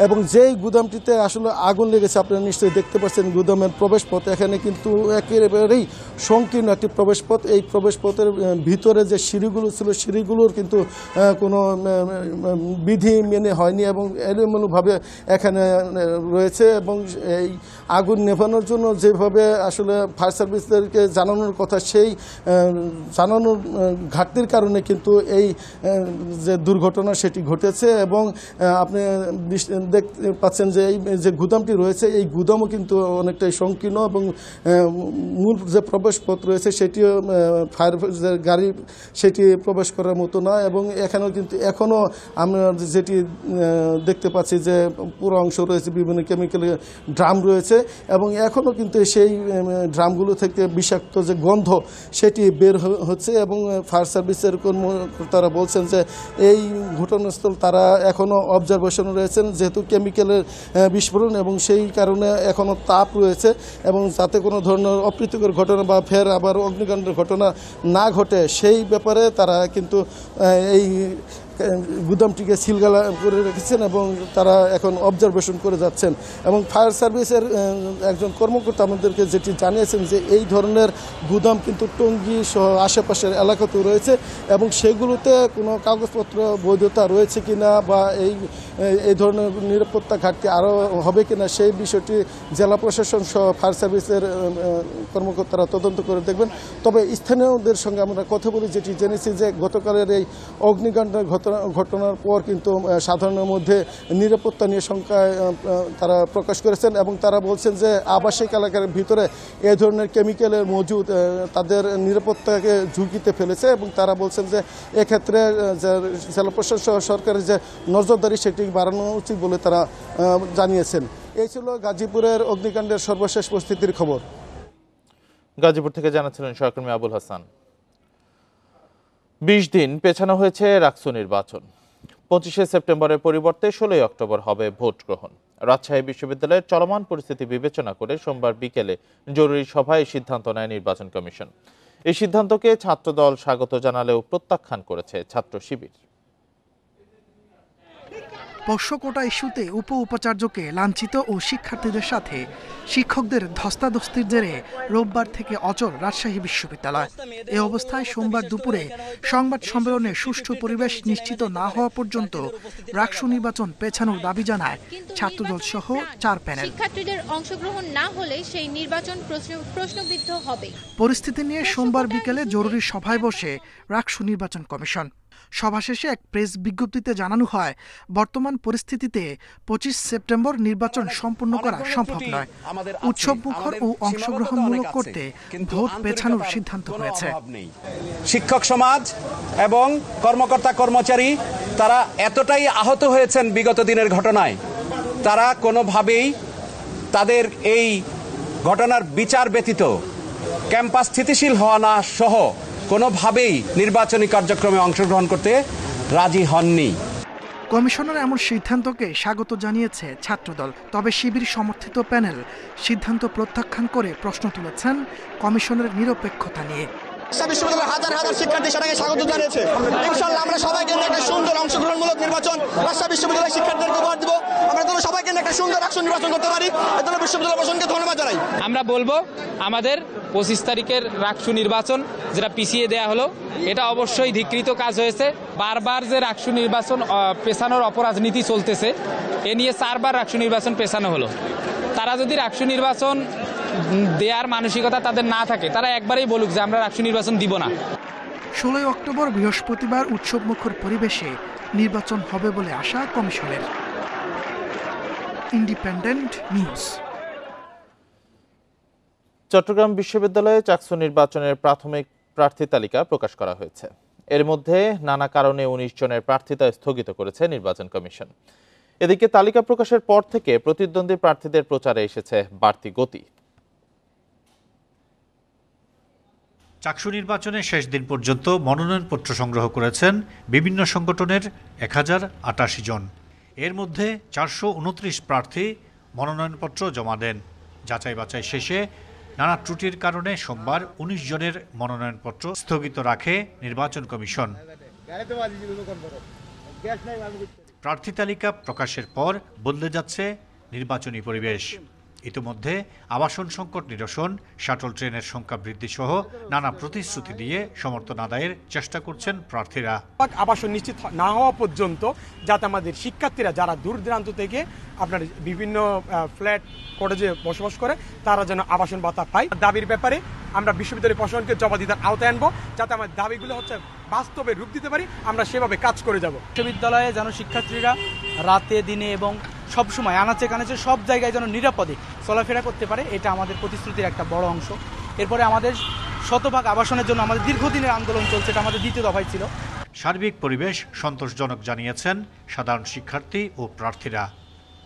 এবং যেই গুদামটিতে আসলে আগুন লেগেছে আপনারা নিশ্চয়ই দেখতে পাচ্ছেন গুদামের প্রবেশপথ, এখানে কিন্তু একেবারেই সংকীর্ণ একটি প্রবেশপথ। এই প্রবেশপথের ভিতরে যে সিঁড়িগুলো ছিল সিঁড়িগুলোর কিন্তু কোনো বিধি মেনে হয়নি এবং এলোমেলোভাবে এখানে রয়েছে। এবং এই আগুন নেভানোর জন্য যেভাবে আসলে ফায়ার সার্ভিসদেরকে জানানোর কথা, সেই জানানোর ঘাটতির কারণে কিন্তু এই যে দুর্ঘটনা সেটি ঘটেছে। এবং আপনি দেখতে পাচ্ছেন যে এই যে গুদামটি রয়েছে এই গুদামও কিন্তু অনেকটাই সংকীর্ণ এবং মূল যে প্রবেশপথ রয়েছে সেটিও ফায়ার গাড়ি সেটি প্রবেশ করার মতো না। এবং এখানেও কিন্তু এখনও আমরা যেটি দেখতে পাচ্ছি যে পুরো অংশ রয়েছে বিভিন্ন কেমিক্যালের ড্রাম রয়েছে এবং এখনও কিন্তু সেই ড্রামগুলো থেকে বিষাক্ত যে গন্ধ সেটি বের হচ্ছে। এবং ফায়ার সার্ভিসের কর্মকর্তারা বলছেন যে এই ঘটনাস্থল তারা এখনও অবজারভেশনে রয়েছেন, যেহেতু কেমিক্যালের বিস্ফোরণ এবং সেই কারণে এখনও তাপ রয়েছে এবং যাতে কোনো ধরনের অপ্রীতিকর ঘটনা বা ফের আবার অগ্নিকাণ্ডের ঘটনা না ঘটে সেই ব্যাপারে তারা কিন্তু এই গুদামটিকে সিলগালা করে রেখেছেন এবং তারা এখন অবজারভেশন করে যাচ্ছেন। এবং ফায়ার সার্ভিসের একজন কর্মকর্তা আমাদেরকে যেটি জানিয়েছেন যে এই ধরনের গুদাম কিন্তু টঙ্গী সহ আশেপাশের এলাকাতেও রয়েছে এবং সেগুলোতে কোনো কাগজপত্র বৈধতা রয়েছে কিনা বা এই ধরনের নিরাপত্তা ঘাটতি আরও হবে কিনা সেই বিষয়টি জেলা প্রশাসন সহ ফায়ার সার্ভিসের কর্মকর্তারা তদন্ত করে দেখবেন। তবে স্থানীয়দের সঙ্গে আমরা কথা বলি, যেটি জেনেছি যে গতকালের এই অগ্নিকাণ্ডের ঘটনার পর কিন্তু সাধারণের মধ্যে নিরাপত্তা নিয়ে শঙ্কায় তারা প্রকাশ করেছেন এবং তারা বলছেন যে আবাসিক এলাকার ভিতরে এ ধরনের কেমিক্যালের মজুদ তাদের নিরাপত্তাকে ঝুঁকিতে ফেলেছে এবং তারা বলছেন যে এক্ষেত্রে জেলা প্রশাসন সরকারের যে নজরদারি সেটি বাড়ানো উচিত বলে তারা জানিয়েছেন। এই ছিল গাজীপুরের অগ্নিকাণ্ডের সর্বশেষ পরিস্থিতির খবর। গাজীপুর থেকে জানাচ্ছিলেন সহকর্মী আবুল হাসান। 20 দিন পেছানো হয়েছে রাকসু নির্বাচন। 25শে সেপ্টেম্বরের পরিবর্তে 16ই অক্টোবর হবে ভোট গ্রহণ। রাজশাহী বিশ্ববিদ্যালয়ের চলমান পরিস্থিতি বিবেচনা করে সোমবার বিকেলে জরুরি সভায় সিদ্ধান্ত নেয় নির্বাচন কমিশন। এই সিদ্ধান্তকে ছাত্রদল স্বাগত জানালেও প্রত্যাখ্যান করেছে ছাত্র শিবির। পোষ্য কোটা ইস্যুতে উপাচার্যকে লাঞ্ছিত ও শিক্ষার্থীদের সাথে শিক্ষকদের ধস্তাধস্তির জেরে রোববার থেকে অচল রাজশাহী বিশ্ববিদ্যালয়। এ অবস্থায় সোমবার দুপুরে সংবাদ সম্মেলনে সুষ্ঠু পরিবেশ নিশ্চিত না হওয়া পর্যন্ত রাকসু নির্বাচন পেছানোর দাবি জানায় ছাত্রদল সহ 4 প্যানেল। শিক্ষার্থীদের অংশগ্রহণ না হলে সেই নির্বাচন প্রশ্নবিদ্ধ হবে। পরিস্থিতি নিয়ে সোমবার বিকেলে জরুরি সভায় বসে রাকসু নির্বাচন কমিশন। সভা শেষে এক প্রেস বিজ্ঞপ্তিতে জানানো হয়, বর্তমান পরিস্থিতিতে 25 সেপ্টেম্বর নির্বাচন সম্পন্ন করা সম্ভব নয়। উৎসবমুখর ও অংশগ্রহণমূলক করতে ভোট পেছানোর সিদ্ধান্ত হয়েছে। শিক্ষক সমাজ এবং কর্মকর্তা কর্মচারী তারা এতটাই আহত হয়েছেন বিগত দিনের ঘটনায়, তারা কোনোভাবেই তাদের এই ঘটনার বিচার ব্যতীত ক্যাম্পাস স্থিতিশীল হওয়া না সহ কোনোভাবেই নির্বাচনী কার্যক্রমে অংশগ্রহণ করতে রাজি হননি। কমিশনের এমন সিদ্ধান্তকে স্বাগত জানিয়েছে ছাত্রদল। তবে শিবির সমর্থিত প্যানেল সিদ্ধান্ত প্রত্যাখ্যান করে প্রশ্ন তুলেছেন কমিশনের নিরপেক্ষতা নিয়ে। বিশ্ববিদ্যালয়ের হাজার হাজার শিক্ষার্থী সেটাকে স্বাগত জানিয়েছে। ইনশাআল্লাহ আমরা সবাইকে একটা সুন্দর অংশগ্রহণমূলক নির্বাচন রাজশাহী বিশ্ববিদ্যালয়ের শিক্ষার্থীদেরকে উপহার দিব। আমরা যেন সবাইকে একটা সুন্দর রাষ্ট্র নির্বাচন করতে পারি, এর জন্য বিশ্ববিদ্যালয় প্রশাসনকে ধন্যবাদ জানাই। আমরা বলবো আমাদের 25 তারিখের রাকসু নির্বাচন যেটা পিছিয়ে দেয়া হলো, এটা অবশ্যই ধিকৃত কাজ হয়েছে। বারবার যে রাকসু নির্বাচন পেছানোর অপরাজনীতি চলতেছে, এ নিয়ে 4 বার রাকসু নির্বাচন পেছানো হলো। তারা যদি রাকসু নির্বাচন দেওয়ার মানসিকতা তাদের না থাকে, তারা একবারেই বলুক যে আমরা রাকসু নির্বাচন দিব না। 16 অক্টোবর বৃহস্পতিবার উৎসবমুখর পরিবেশে নির্বাচন হবে বলে আশা কমিশনের। Independent news. চট্টগ্রাম বিশ্ববিদ্যালয়ে চাকসু নির্বাচনের প্রাথমিক প্রার্থী তালিকা প্রকাশ করা হয়েছে। এর মধ্যে নানা কারণে 19 জনের প্রার্থিতা স্থগিত করেছে নির্বাচন কমিশন। এদিকে তালিকা প্রকাশের পর থেকে প্রতিদ্বন্দ্বী প্রার্থীদের প্রচারে এসেছে বাড়তি গতি। চাকসু নির্বাচনের শেষ দিন পর্যন্ত মনোনয়নপত্র সংগ্রহ করেছেন বিভিন্ন সংগঠনের 1088 জন। এর মধ্যে 429 প্রার্থী মনোনয়নপত্র জমা দেন। যাচাই বাছাই শেষে নানা ত্রুটির কারণে সোমবার 19 জনের মনোনয়নপত্র স্থগিত রাখে নির্বাচন কমিশন। প্রার্থী তালিকা প্রকাশের পর বদলে যাচ্ছে নির্বাচনী পরিবেশ। ইতিমধ্যে আবাসন সংকট নিরসন, শাটল ট্রেনের সংখ্যা বৃদ্ধি সহ নানা প্রতিশ্রুতি দিয়ে সমর্থন আদায়ের চেষ্টা করছেন প্রার্থীরা। আবাসন নিশ্চিত না হওয়া পর্যন্ত যাতে আমাদের শিক্ষার্থীরা যারা দূর দূরান্ত থেকে আপনার বিভিন্ন ফ্ল্যাট কটেজে বসবাস করে তারা যেন আবাসন ভাতা পায়। দাবির ব্যাপারে আমরা বিশ্ববিদ্যালয় প্রশাসনকে জবাবদিহিতার আওতায় আনবো, যাতে আমার দাবিগুলো বাস্তবে রূপ দিতে পারি, আমরা সেভাবে কাজ করে যাব। বিশ্ববিদ্যালয়ে যেন শিক্ষার্থীরা রাতে দিনে এবং সবসময় আনাচে কানাচে সব জায়গায় যেন নিরাপদে চলাফেরা করতে পারে, এটা আমাদের প্রতিশ্রুতির একটা বড় অংশ। এরপরে আমাদের শতভাগ আবাসনের জন্য আমাদের দীর্ঘদিনের আন্দোলন চলছে, এটা আমাদের দ্বিতীয় দফায় ছিল। সার্বিক পরিবেশ সন্তোষজনক জানিয়েছেন সাধারণ শিক্ষার্থী ও প্রার্থীরা।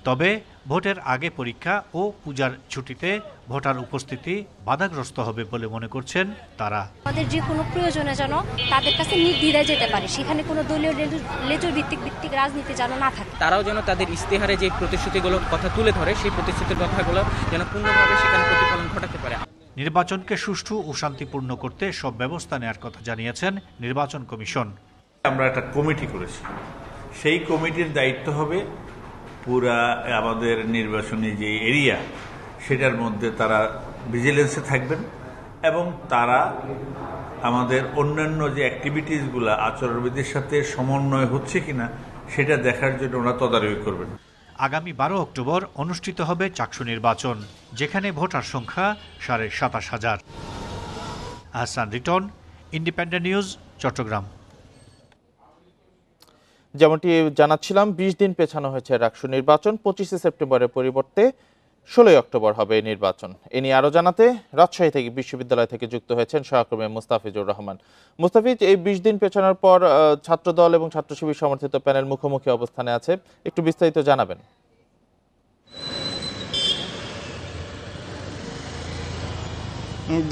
তবে ভোটের আগে পরীক্ষা ও পূজার ছুটিতে ভোটার উপস্থিতি বাধাগ্রস্ত হবে বলে মনে করছেন তারা। আমাদের যে কোনো প্রয়োজনে যেন তাদের কাছে নির্দ্বিধায় যেতে পারে, সেখানে কোনো দলীয় লেজুর ভিত্তিক রাজনীতি যেন না থাকে। তারাও যেন তাদের ইস্তেহারে যে প্রতিশ্রুতিগুলো কথা তুলে ধরে, সেই প্রতিশ্রুতির কথাগুলো যেন পূর্ণভাবে সেখানে প্রতিফলন ঘটাতে পারে। নির্বাচনকে সুষ্ঠু ও শান্তিপূর্ণ করতে সব ব্যবস্থা নেওয়ার কথা জানিয়েছেন নির্বাচন কমিশন। আমরা একটা কমিটি করেছি, সেই কমিটির দায়িত্ব হবে পুরা আমাদের নির্বাচনী যে এরিয়া সেটার মধ্যে তারা ভিজিলেন্সে থাকবেন এবং তারা আমাদের অন্যান্য যে অ্যাক্টিভিটিসগুলো আচরণবিধির সাথে সমন্বয় হচ্ছে কিনা সেটা দেখার জন্য ওরা তদারকি করবেন। আগামী 12 অক্টোবর অনুষ্ঠিত হবে চাকসু নির্বাচন, যেখানে ভোটার সংখ্যা 27,500। Ahsan Riton, independent news, Chattogram. যেমনটি জানাচ্ছিলাম, 20 দিন পেছানো হয়েছে রাকসু নির্বাচন। 25 সেপ্টেম্বরের পরিবর্তে 16 অক্টোবর হবে নির্বাচন। এ নিয়ে আরও জানাতে রাজশাহী থেকে বিশ্ববিদ্যালয় থেকে যুক্ত হয়েছেন সহকর্মী মুস্তাফিজুর রহমান। মুস্তাফিজ, এই 20 দিন পেছানোর পর ছাত্রদল এবং ছাত্র শিবির সমর্থিত প্যানেল মুখোমুখি অবস্থানে আছে, একটু বিস্তারিত জানাবেন।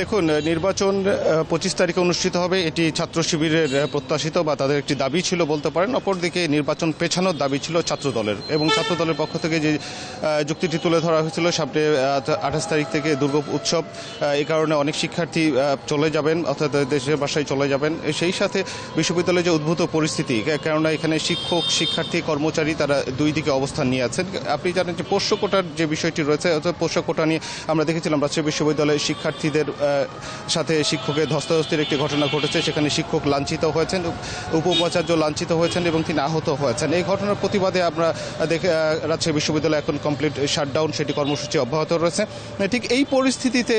দেখুন, নির্বাচন 25 তারিখে অনুষ্ঠিত হবে, এটি ছাত্র শিবিরের প্রত্যাশিত বা তাদের একটি দাবি ছিল বলতে পারেন। অপরদিকে নির্বাচন পেছানোর দাবি ছিল ছাত্রদলের, এবং ছাত্রদলের পক্ষ থেকে যে যুক্তিটি তুলে ধরা হয়েছিল সামনে 28 তারিখ থেকে দুর্গা উৎসব, এই কারণে অনেক শিক্ষার্থী চলে যাবেন, অর্থাৎ দেশের বাসায় চলে যাবেন। সেই সাথে বিশ্ববিদ্যালয়ে যে উদ্ভূত পরিস্থিতি, কেননা এখানে শিক্ষক, শিক্ষার্থী, কর্মচারী তারা দুই দিকে অবস্থান নিয়ে আছেন। আপনি জানেন যে পোষ্য কোটার যে বিষয়টি রয়েছে, অর্থাৎ পোষ্য কোটা নিয়ে আমরা দেখেছিলাম রাজশাহী বিশ্ববিদ্যালয়ের শিক্ষার্থীদের সাথে শিক্ষকের ধস্তাধস্তির একটি ঘটনা ঘটেছে। সেখানে শিক্ষক লাঞ্ছিত হয়েছেন, উপ-উপাচার্য লাঞ্ছিত হয়েছেন এবং তিনি আহত হয়েছেন। এই ঘটনার প্রতিবাদে আমরা রাজশাহী বিশ্ববিদ্যালয় এখন কমপ্লিট শাটডাউন, সেটি কর্মসূচি অব্যাহত রয়েছে। ঠিক এই পরিস্থিতিতে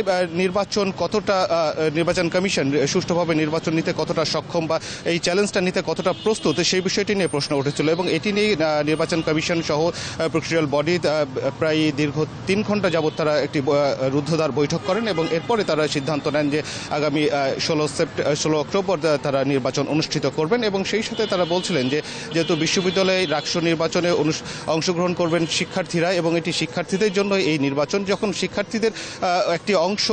নির্বাচন কমিশন সুষ্ঠুভাবে নির্বাচন নিতে কতটা সক্ষম বা এই চ্যালেঞ্জটা নিতে কতটা প্রস্তুত, সেই বিষয়টি নিয়ে প্রশ্ন উঠেছিল, এবং এটি নিয়ে নির্বাচন কমিশন সহ প্রক্রিয়াল বডি প্রায় দীর্ঘ 3 ঘন্টা যাবৎ তারা একটি রুদ্ধদ্বার বৈঠক করেন এবং এরপরে তারা সিদ্ধান্ত নেন যে আগামী 16 অক্টোবর তারা নির্বাচন অনুষ্ঠিত করবেন এবং সেই সাথে তারা বলছিলেন যে যেহেতু বিশ্ববিদ্যালয়ে রাকসু নির্বাচনে অংশগ্রহণ করবেন শিক্ষার্থীরা এবং এটি শিক্ষার্থীদের জন্য এই নির্বাচন, যখন শিক্ষার্থীদের একটি অংশ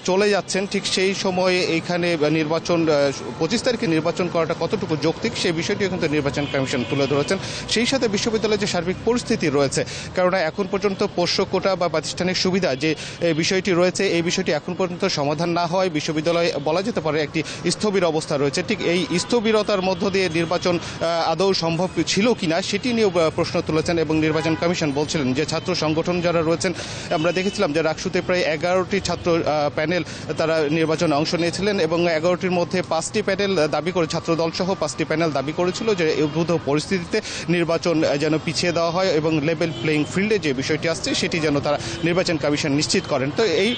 চলে যাচ্ছেন ঠিক সেই সময়ে এইখানে নির্বাচন 25 তারিখে নির্বাচন করাটা কতটুকু যৌক্তিক সেই বিষয়টিও কিন্তু নির্বাচন কমিশন তুলে ধরেছেন। সেই সাথে বিশ্ববিদ্যালয়ের যে সার্বিক পরিস্থিতি রয়েছে, কেননা এখন পর্যন্ত পোষ্য কোটা বা প্রাতিষ্ঠানিক সুবিধা যে বিষয়টি রয়েছে এই বিষয়টি এখন পর্যন্ত সমাধান না হয় বিশ্ববিদ্যালয় বলা যেতে পারে একটি স্থবির অবস্থা রয়েছে। ঠিক এই স্থবিরতার মধ্য দিয়ে নির্বাচন আদৌ সম্ভব ছিল কিনা সেটি নিয়েও প্রশ্ন তুলেছেন এবং নির্বাচন কমিশন বলছিলেন যে ছাত্র সংগঠন যারা রয়েছেন, আমরা দেখেছিলাম যে রাকসুতে প্রায় 11টি ছাত্র প্যানেল তারা নির্বাচনে অংশ নিয়েছিলেন এবং 11টির মধ্যে 5টি প্যানেল দাবি করে ছাত্রদল সহ 5টি প্যানেল দাবি করেছিল যে উদ্ভূত পরিস্থিতিতে নির্বাচন যেন পিছিয়ে দেওয়া হয় এবং লেভেল প্লেইং ফিল্ডে যে বিষয়টি আসছে সেটি যেন তারা নির্বাচন কমিশন নিশ্চিত করেন। তো এই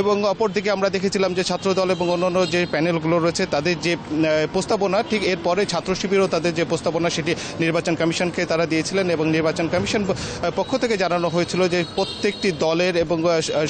এবং অপরদিকে আমরা দেখেছিলাম যে ছাত্রদল এবং অন্যান্য যে প্যানেলগুলো রয়েছে তাদের যে প্রস্তাবনা, ঠিক এরপরে ছাত্র শিবিরও তাদের যে প্রস্তাবনা সেটি নির্বাচন কমিশনকে তারা দিয়েছিলেন এবং নির্বাচন কমিশন পক্ষ থেকে জানানো হয়েছিল যে প্রত্যেকটি দলের এবং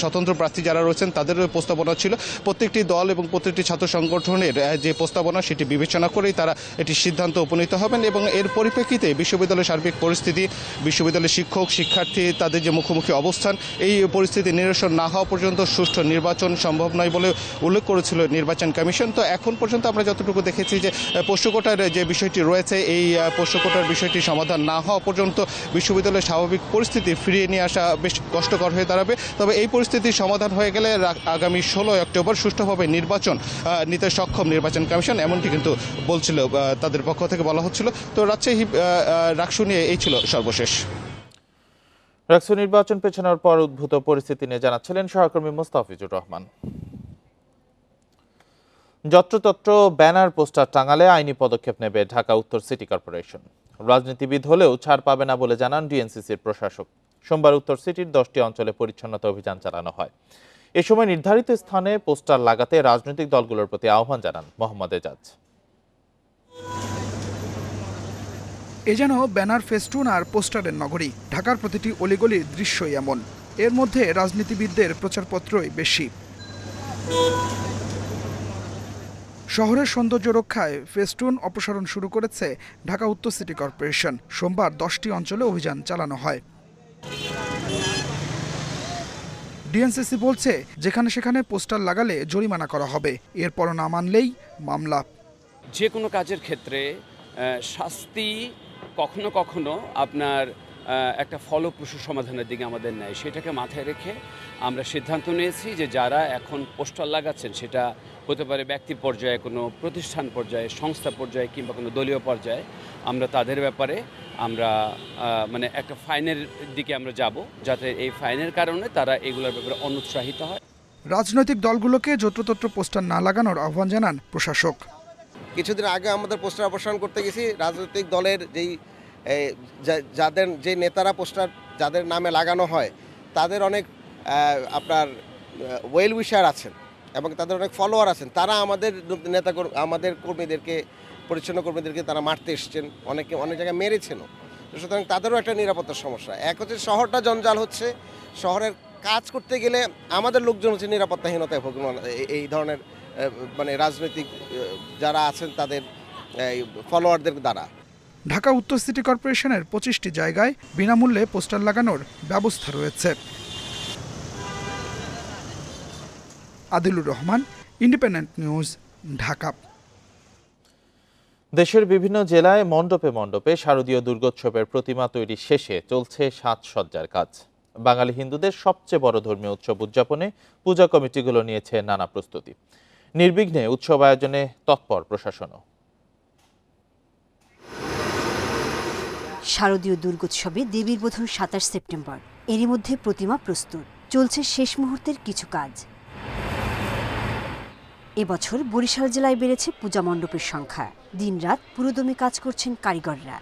স্বতন্ত্র প্রার্থী যারা রয়েছেন তাদেরও প্রস্তাবনা ছিল, প্রত্যেকটি দল এবং প্রত্যেকটি ছাত্র সংগঠনের যে প্রস্তাবনা সেটি বিবেচনা করেই তারা এটি সিদ্ধান্ত উপনীত হবেন এবং এর পরিপ্রেক্ষিতে বিশ্ববিদ্যালয়ের সার্বিক পরিস্থিতি, বিশ্ববিদ্যালয়ের শিক্ষক শিক্ষার্থী তাদের যে মুখোমুখি অবস্থান, এই পরিস্থিতি নিরসন না হওয়া পর্যন্ত সুষ্ঠু নির্বাচন সম্ভব নয় বলে উল্লেখ করেছিল নির্বাচন কমিশন। তো এখন পর্যন্ত আমরা যতটুকু দেখেছি যে পোষ্যকোটার যে বিষয়টি রয়েছে এই পোষ্যকোটার বিষয়টি সমাধান না হওয়া পর্যন্ত বিশ্ববিদ্যালয়ের স্বাভাবিক পরিস্থিতি ফিরিয়ে নিয়ে আসা বেশ কষ্টকর হয়ে দাঁড়াবে। তবে এই পরিস্থিতির সমাধান হয়ে গেলে আগামী 16 অক্টোবর সুষ্ঠুভাবে নির্বাচন নিতে সক্ষম নির্বাচন কমিশন, এমনটি কিন্তু বলছিল তাদের পক্ষ থেকে বলা হচ্ছিল। তো রাজশাহী রাকসু নিয়ে এই ছিল সর্বশেষ। রাকসু নির্বাচন পেছানোর পর উদ্ভূত পরিস্থিতি নিয়ে জানাচ্ছিলেন সহকর্মী মোস্তাফিজুর রহমান। যত্রতত্র ব্যানার পোস্টার টাঙালে আইনি পদক্ষেপ নেবে ঢাকা উত্তর সিটি কর্পোরেশন। রাজনীতিবিদ হলেও ছাড় পাবে না বলে জানান ডিএনসিসির প্রশাসক। সোমবার উত্তর সিটির 10টি অঞ্চলে পরিচ্ছন্নতা অভিযান চালানো হয়। এ সময় নির্ধারিত স্থানে পোস্টার লাগাতে রাজনৈতিক দলগুলোর প্রতি আহ্বান জানান মোহাম্মদ এজাজ। এ যেন ব্যানার, ফেস্টুন আর পোস্টারের নগরী। ঢাকার প্রতিটি অলিগলির দৃশ্যই এমন। এর মধ্যে রাজনীতিবিদদের প্রচারপত্রই বেশি। শহরের সৌন্দর্য রক্ষায় ফেস্টুন অপসারণ শুরু করেছে ঢাকা উত্তর সিটি কর্পোরেশন। সোমবার 10টি অঞ্চলে অভিযান চালানো হয়। ডিএনসিসি বলছে যেখানে সেখানে পোস্টার লাগালে জরিমানা করা হবে, এরপর না মানলেই মামলা। যে কোনো কাজের ক্ষেত্রে শাস্তি কখনো কখনো আপনার একটা ফলপ্রসূ সমাধানের দিকে আমাদের নেয়, সেটাকে মাথায় রেখে আমরা সিদ্ধান্ত নিয়েছি যে যারা এখন পোস্টার লাগাচ্ছেন সেটা হতে পারে ব্যক্তি পর্যায়ে, কোনো প্রতিষ্ঠান পর্যায়ে, সংস্থা পর্যায়ে কিংবা কোনো দলীয় পর্যায়ে, আমরা তাদের ব্যাপারে আমরা মানে একটা ফাইনের দিকে আমরা যাব, যাতে এই ফাইনের কারণে তারা এগুলোর ব্যাপারে অনুৎসাহিত হয়। রাজনৈতিক দলগুলোকে যত্রতত্র পোস্টার না লাগানোর আহ্বান জানান প্রশাসক। কিছুদিন আগে আমাদের পোস্টার অপসারণ করতে গেছি, রাজনৈতিক দলের যাদের যে নেতারা পোস্টার যাদের নামে লাগানো হয় তাদের অনেক আপনার ওয়েল উইশার আছেন এবং তাদের অনেক ফলোয়ার আছেন, তারা আমাদের আমাদের কর্মীদেরকে, পরিচ্ছন্ন কর্মীদেরকে তারা মারতে এসছেন, অনেক জায়গায় মেরেছেনও। সুতরাং তাদেরও একটা নিরাপত্তার সমস্যা। এক হচ্ছে শহরটা জঞ্জাল হচ্ছে, শহরের কাজ করতে গেলে আমাদের লোকজন হচ্ছে নিরাপত্তাহীনতায় ভোগমান এই ধরনের মানে রাজনৈতিক যারা আছেন তাদের ফলোয়ারদের দ্বারা। ঢাকা উত্তর সিটি কর্পোরেশনের 25টি জায়গায় বিনামূল্যে পোস্টার লাগানোর ব্যবস্থা রয়েছে। Adilur Rahman, independent news, Dhaka. দেশের বিভিন্ন জেলায় মণ্ডপে মণ্ডপে শারদীয় দুর্গোৎসবের প্রতিমা তৈরি শেষে চলছে সাজসজ্জার কাজ। বাঙালি হিন্দুদের সবচেয়ে বড় ধর্মীয় উৎসব উদযাপনে পূজা কমিটিগুলো নিয়েছে নানা প্রস্তুতি। নির্বিঘ্নে উৎসব আয়োজনে তৎপর প্রশাসনও। শারদীয় দুর্গোৎসবে দেবীর বোধন 27 সেপ্টেম্বর। এরই মধ্যে প্রতিমা প্রস্তুত, চলছে শেষ মুহূর্তের কিছু কাজ। এবছর বরিশাল জেলায় বেড়েছে পূজা মণ্ডপের সংখ্যা। দিনরাত পুরোদমে কাজ করছেন কারিগররা।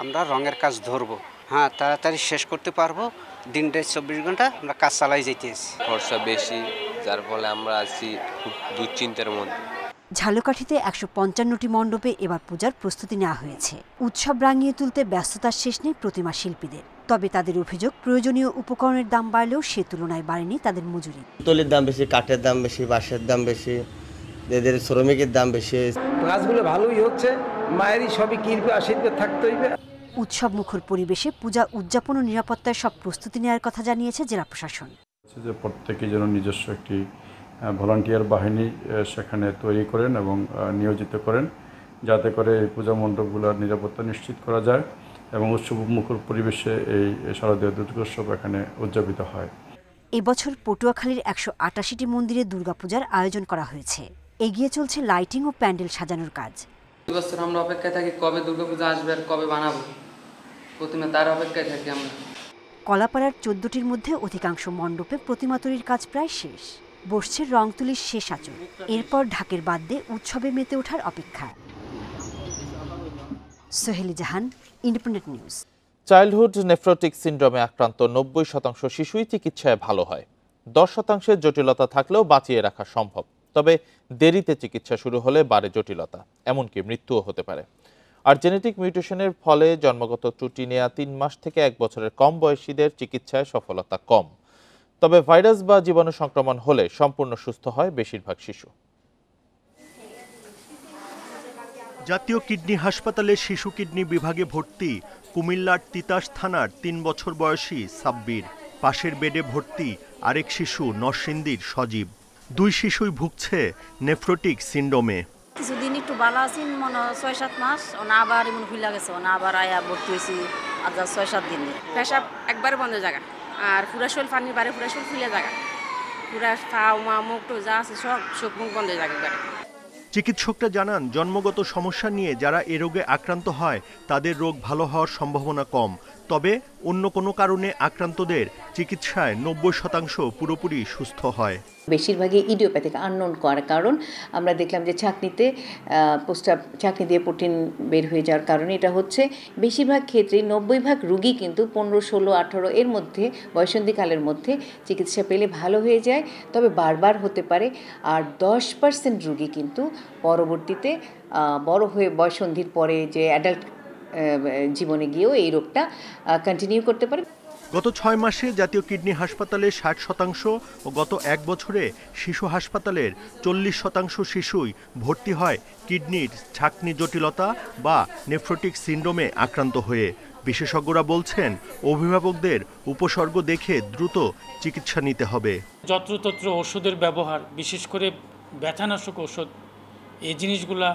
আমরা রঙের কাজ ধরবো, হ্যাঁ তাড়াতাড়ি শেষ করতে পারবো। দিনটায় 24 ঘন্টা আমরা কাজ চালাই যেতেছি। খরচা বেশি, যার ফলে আমরা আছি খুব দুশ্চিন্তার মধ্যে। ঝালকাঠিতে ১৫৫টি মণ্ডপে এবার পূজার প্রস্তুতি নেওয়া হয়েছে। উৎসব রাঙিয়ে তুলতে ব্যস্ততার শেষ নেই প্রতিমা শিল্পীদের। তবে তাদের অভিযোগ, প্রয়োজনীয় উপকরণের দাম বাড়লেও সে তুলনায় বাড়েনি তাদের মজুরি। তুলির দাম বেশি, কাঠের দাম বেশি, বাঁশের দাম বেশি, এদের শ্রমিকের দাম বেশি। কাজগুলো ভালোই হচ্ছে, মায়েরই সবই কিনবে, আশীর্বাদ থাকতে হইবে। উৎসব মুখর পরিবেশে পূজা উদযাপন ও নিরাপত্তার সব প্রস্তুতি নেওয়ার কথা জানিয়েছে জেলা প্রশাসন। যে প্রত্যেকেই যেন নিজস্ব একটি ভলান্টিয়ার বাহিনী সেখানে তৈরি করেন এবং নিয়োজিত করেন, যাতে করে এই পূজা মণ্ডপগুলোর নিরাপত্তা নিশ্চিত করা যায় এবং উৎসব মুখর পরিবেশে এই শারদীয় দুর্গোৎসব এখানে উদযাপিত হয়। এবছর পটুয়াখালীর ১৮৮টি মন্দিরে দুর্গাপূজার আয়োজন করা হয়েছে। এগিয়ে চলছে লাইটিং ও প্যান্ডেল সাজানোর কাজ। এবছর আমরা অপেক্ষায় থাকি কবে দুর্গাপূজা আসবে আর কবে বানাবো, প্রতিমা তার অপেক্ষায় থাকি আমরা। কলাপাড়ার ১৪টির মধ্যে অধিকাংশ মণ্ডপে প্রতিমা তৈরির কাজ প্রায় শেষ। বসছে রং তুলির শেষ আঁচড়। এরপর ঢাকের বাদ দিয়ে উৎসবে মেতে ওঠার অপেক্ষা। সোহেলি জাহান, ইন্ডিপেন্ডেন্ট নিউজ। চাইল্ডহুড নেফ্রোটিক সিন্ড্রোমে আক্রান্ত ৯০% শিশুই চিকিৎসায় ভালো হয়। ১০% জটিলতা থাকলেও বাঁচিয়ে রাখা সম্ভব। তবে দেরিতে চিকিৎসা শুরু হলে বাড়ে জটিলতা, এমনকি মৃত্যুও হতে পারে। আর জেনেটিক মিউটেশনের ফলে জন্মগত ত্রুটি নেওয়া ৩ মাস থেকে ১ বছরের কম বয়সীদের চিকিৎসায় সফলতা কম। তবে ভাইরাস বা জীবাণু সংক্রমণ হলে সম্পূর্ণ সুস্থ হয় বেশিরভাগ শিশু। জাতীয় কিডনি হাসপাতালে শিশু কিডনি বিভাগে ভর্তি কুমিল্লার তিতাস থানার ৩ বছর বয়সী সাব্বির। পাশের বেডে ভর্তি আরেক শিশু নরসিংদীর সজীব। ২ শিশুই ভুগছে নেফ্রোটিক সিন্ড্রোমে। কিছুদিন একটু ভালো আছি, মনে ৬-৭ মাস, ওনা আবার এমন খুলে গেছে, ওনা আবার আয়া ভর্তি হয়েছি আজ ৬-৭ দিন। পেশাব একবারে বন্ধ জায়গা, আর পুরা শরীর পানির বাড়ি, পুরা শরীর ফুলে জায়গা, পুরা খাও মা মুখ তো যা আছে সব চোখ মুখ বন্ধ জায়গা। চিকিৎসকরা জানান, জন্মগত সমস্যা নিয়ে যারা এ রোগে আক্রান্ত হয় তাদের রোগ ভালো হওয়ার সম্ভাবনা কম। তবে অন্য কোনো কারণে আক্রান্তদের চিকিৎসায় ৯০% পুরোপুরি সুস্থ হয়। বেশিরভাগই ইডিওপ্যাথিক আননোন করার কারণ আমরা দেখলাম যে ছাঁকনিতে ছাঁকনি দিয়ে প্রোটিন বের হয়ে যাওয়ার কারণে এটা হচ্ছে। বেশিরভাগ ক্ষেত্রে ৯০% রুগী কিন্তু ১৫, ১৬, ১৮ এর মধ্যে বয়সন্ধিকালের মধ্যে চিকিৎসা পেলে ভালো হয়ে যায়, তবে বারবার হতে পারে। আর ১০% রুগী কিন্তু পরবর্তীতে বড় হয়ে বয়সন্ধির পরে যে অ্যাডাল্ট জীবনে গিয়েও এই রোগটা কন্টিনিউ করতে পারে। গত ৬ মাসে জাতীয় কিডনি হাসপাতালে ৬০% ও গত ১ বছরে শিশু হাসপাতালের ৪০% শিশুই ভর্তি হয় কিডনির ছাঁকনি জটিলতা বা নেফ্রোটিক সিন্ড্রোমে আক্রান্ত হয়ে। বিশেষজ্ঞরা বলছেন, অভিভাবকদের উপসর্গ দেখে দ্রুত চিকিৎসা নিতে হবে। যত্রতত্র ওষুধের ব্যবহার, বিশেষ করে ব্যথানাশক ওষুধ, এই জিনিসগুলা,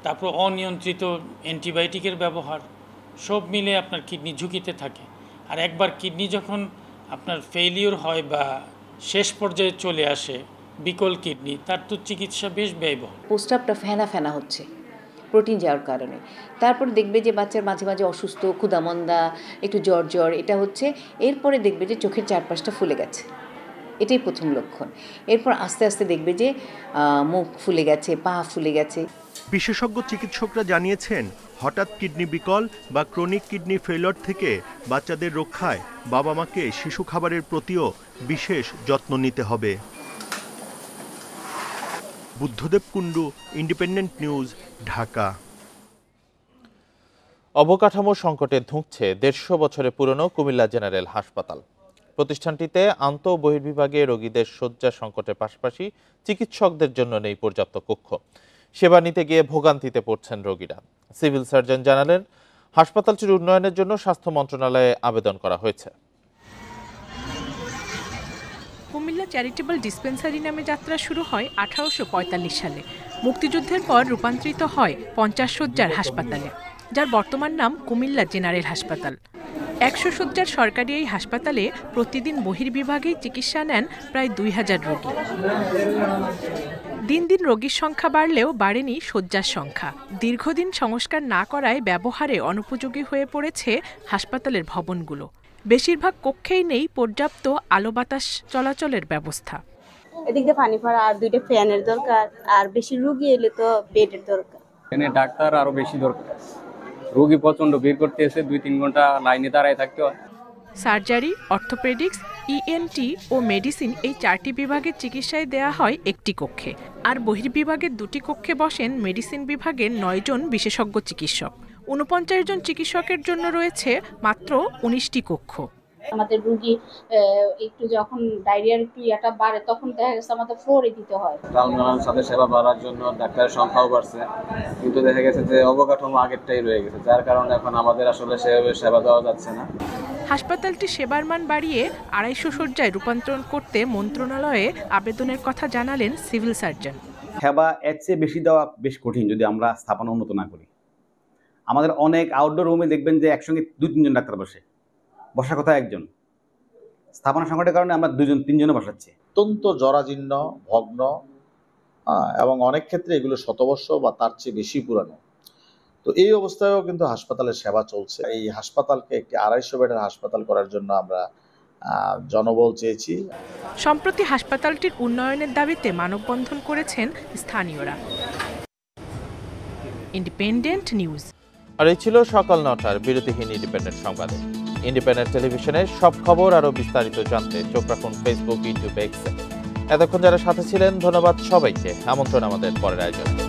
তারপর অনিয়ন্ত্রিত অ্যান্টিবায়োটিকের ব্যবহার, সব মিলে আপনার কিডনি ঝুঁকিতে থাকে। আর একবার কিডনি যখন আপনার ফেইলিওর হয় বা শেষ পর্যায়ে চলে আসে বিকল কিডনি, তার তো চিকিৎসা বেশ ব্যয়বহুল। প্রস্রাবটা ফেনা ফেনা হচ্ছে প্রোটিন যাওয়ার কারণে। তারপর দেখবে যে বাচ্চার মাঝে মাঝে অসুস্থ, ক্ষুধামন্দা, একটু জ্বর এটা হচ্ছে। এরপরে দেখবে যে চোখের চারপাশটা ফুলে গেছে, এটাই প্রথম লক্ষণ। এরপর আস্তে আস্তে দেখবে যে মুখ ফুলে গেছে, পা ফুলে গেছে। বিশেষজ্ঞ চিকিৎসকরা জানিয়েছেন, হঠাৎ কিডনি বিকল বা ক্রনিক কিডনি ফেলিওর থেকে বাচ্চাদের রক্ষায় বাবা মাকে শিশু খাবারের প্রতিও বিশেষ যত্ন নিতে হবে। Buddhadeb Kundu, independent news, Dhaka. অবকাঠামো সংকটে ধুঁকছে ১৫০ বছরের পুরনো কুমিল্লা জেনারেল হাসপাতাল। প্রতিষ্ঠানটিতে আন্ত ও বহির্বিভাগে রোগীদের শয্যা সংকটের পাশাপাশি চিকিৎসকদের জন্য নেই পর্যাপ্ত কক্ষ। সেবা নিতে গিয়ে ভোগান্তিতে পড়ছেন রোগীরা। সিভিল সার্জন জানালেন, হাসপাতালটির উন্নয়নের জন্য স্বাস্থ্য মন্ত্রণালয়ে আবেদন করা হয়েছে। কুমিল্লা চ্যারিটেবল ডিসপেন্সারি নামে যাত্রা শুরু হয় 1845 সালে। মুক্তিযুদ্ধের পর রূপান্তরিত হয় 50 শয্যার হাসপাতালে, যার বর্তমান নাম কুমিল্লা জেনারেল হাসপাতাল। 100 শয্যার সরকারি এই হাসপাতালে প্রতিদিন বহির্বিভাগেই চিকিৎসা নেন প্রায় 2000 রোগী। দিন দিন রোগীর সংখ্যা বাড়লেও বাড়েনি শয্যার সংখ্যা। দীর্ঘদিন সংস্কার না করায় ব্যবহারে অনুপযোগী হয়ে পড়েছে হাসপাতালের ভবনগুলো। বেশিরভাগ কক্ষেই নেই পর্যাপ্ত আলো বাতাস চলাচলের ব্যবস্থা। এদিক দিয়ে পানি পড়া, আর 2টা ফ্যানের দরকার, আর বেশি রোগী এলে তো বেডের দরকার। এখানে ডাক্তার আরো বেশি দরকার, রোগী প্রচন্ড ভিড় করতে এসে 2-3 ঘন্টা লাইনে দাঁড়ায় থাকতে হয়। সার্জারি, অর্থোপেডিক্স, ইএনটি ও মেডিসিন এই 4টি বিভাগের চিকিৎসায় দেয়া হয় একটি কক্ষে, আর বহির্বিভাগের 2টি কক্ষে বসেন মেডিসিন বিভাগের 9 জন বিশেষজ্ঞ চিকিৎসক। 49 জন চিকিৎসকের জন্য রয়েছে মাত্র 19টি কক্ষ। আমাদের রোগী একটু যখন ডায়রিয়ার একটু ইয়াটা বাড়ে তখন দেখা গেছে আমাদের ফ্লোরে দিতে হয়। উন্নয়নের সাথে সেবা বাড়ার জন্য ডাক্তারের সংখ্যাও বাড়ছে, কিন্তু দেখা গেছে যে অবকাঠামো আগেরটাই রয়ে গেছে, যার কারণে এখন আমাদের আসলে সেভাবে সেবা দেওয়া যাচ্ছে না। হাসপাতালটি সেবার মান বাড়িয়ে 250 শয্যায় রূপান্তরণ করতে মন্ত্রণালয়ে আবেদনের কথা জানালেন সিভিল সার্জন। সেবা এর চেয়ে বেশি দেওয়া বেশ কঠিন যদি আমরা স্থাপনা উন্নত না করি। আমাদের অনেক আউটডোর রুমে দেখবেন যে একসঙ্গে 2-3 জন ডাক্তার বসে, বসার কথা একজন। স্থাপনা সংকটের কারণে আমরা 2-3 জনে বসাচ্ছি। অত্যন্ত জরাজীর্ণ, ভগ্ন এবং অনেক ক্ষেত্রে এগুলো শতবর্ষ বা তার চেয়ে বেশি পুরানো। তো এই অবস্থায়ও কিন্তু হাসপাতালের সেবা চলছে। এই হাসপাতালকে একটি 250 বেডের হাসপাতাল করার জন্য আমরা জনবল চেয়েছি। সম্প্রতি হাসপাতালটির উন্নয়নের দাবিতে মানববন্ধন করেছেন স্থানীয়রা। Independent news. আর এই ছিল সকাল 9টার বিরতিহীন ইন্ডিপেন্ডেন্ট সংবাদে। ইন্ডিপেন্ডেন্ট টেলিভিশনের সব খবর আরও বিস্তারিত জানতে চোখ রাখুন ফেসবুক, ইউটিউব, এক্সে। এতক্ষণ যারা সাথে ছিলেন ধন্যবাদ সবাইকে। আমন্ত্রণ আমাদের পরের আয়োজনে।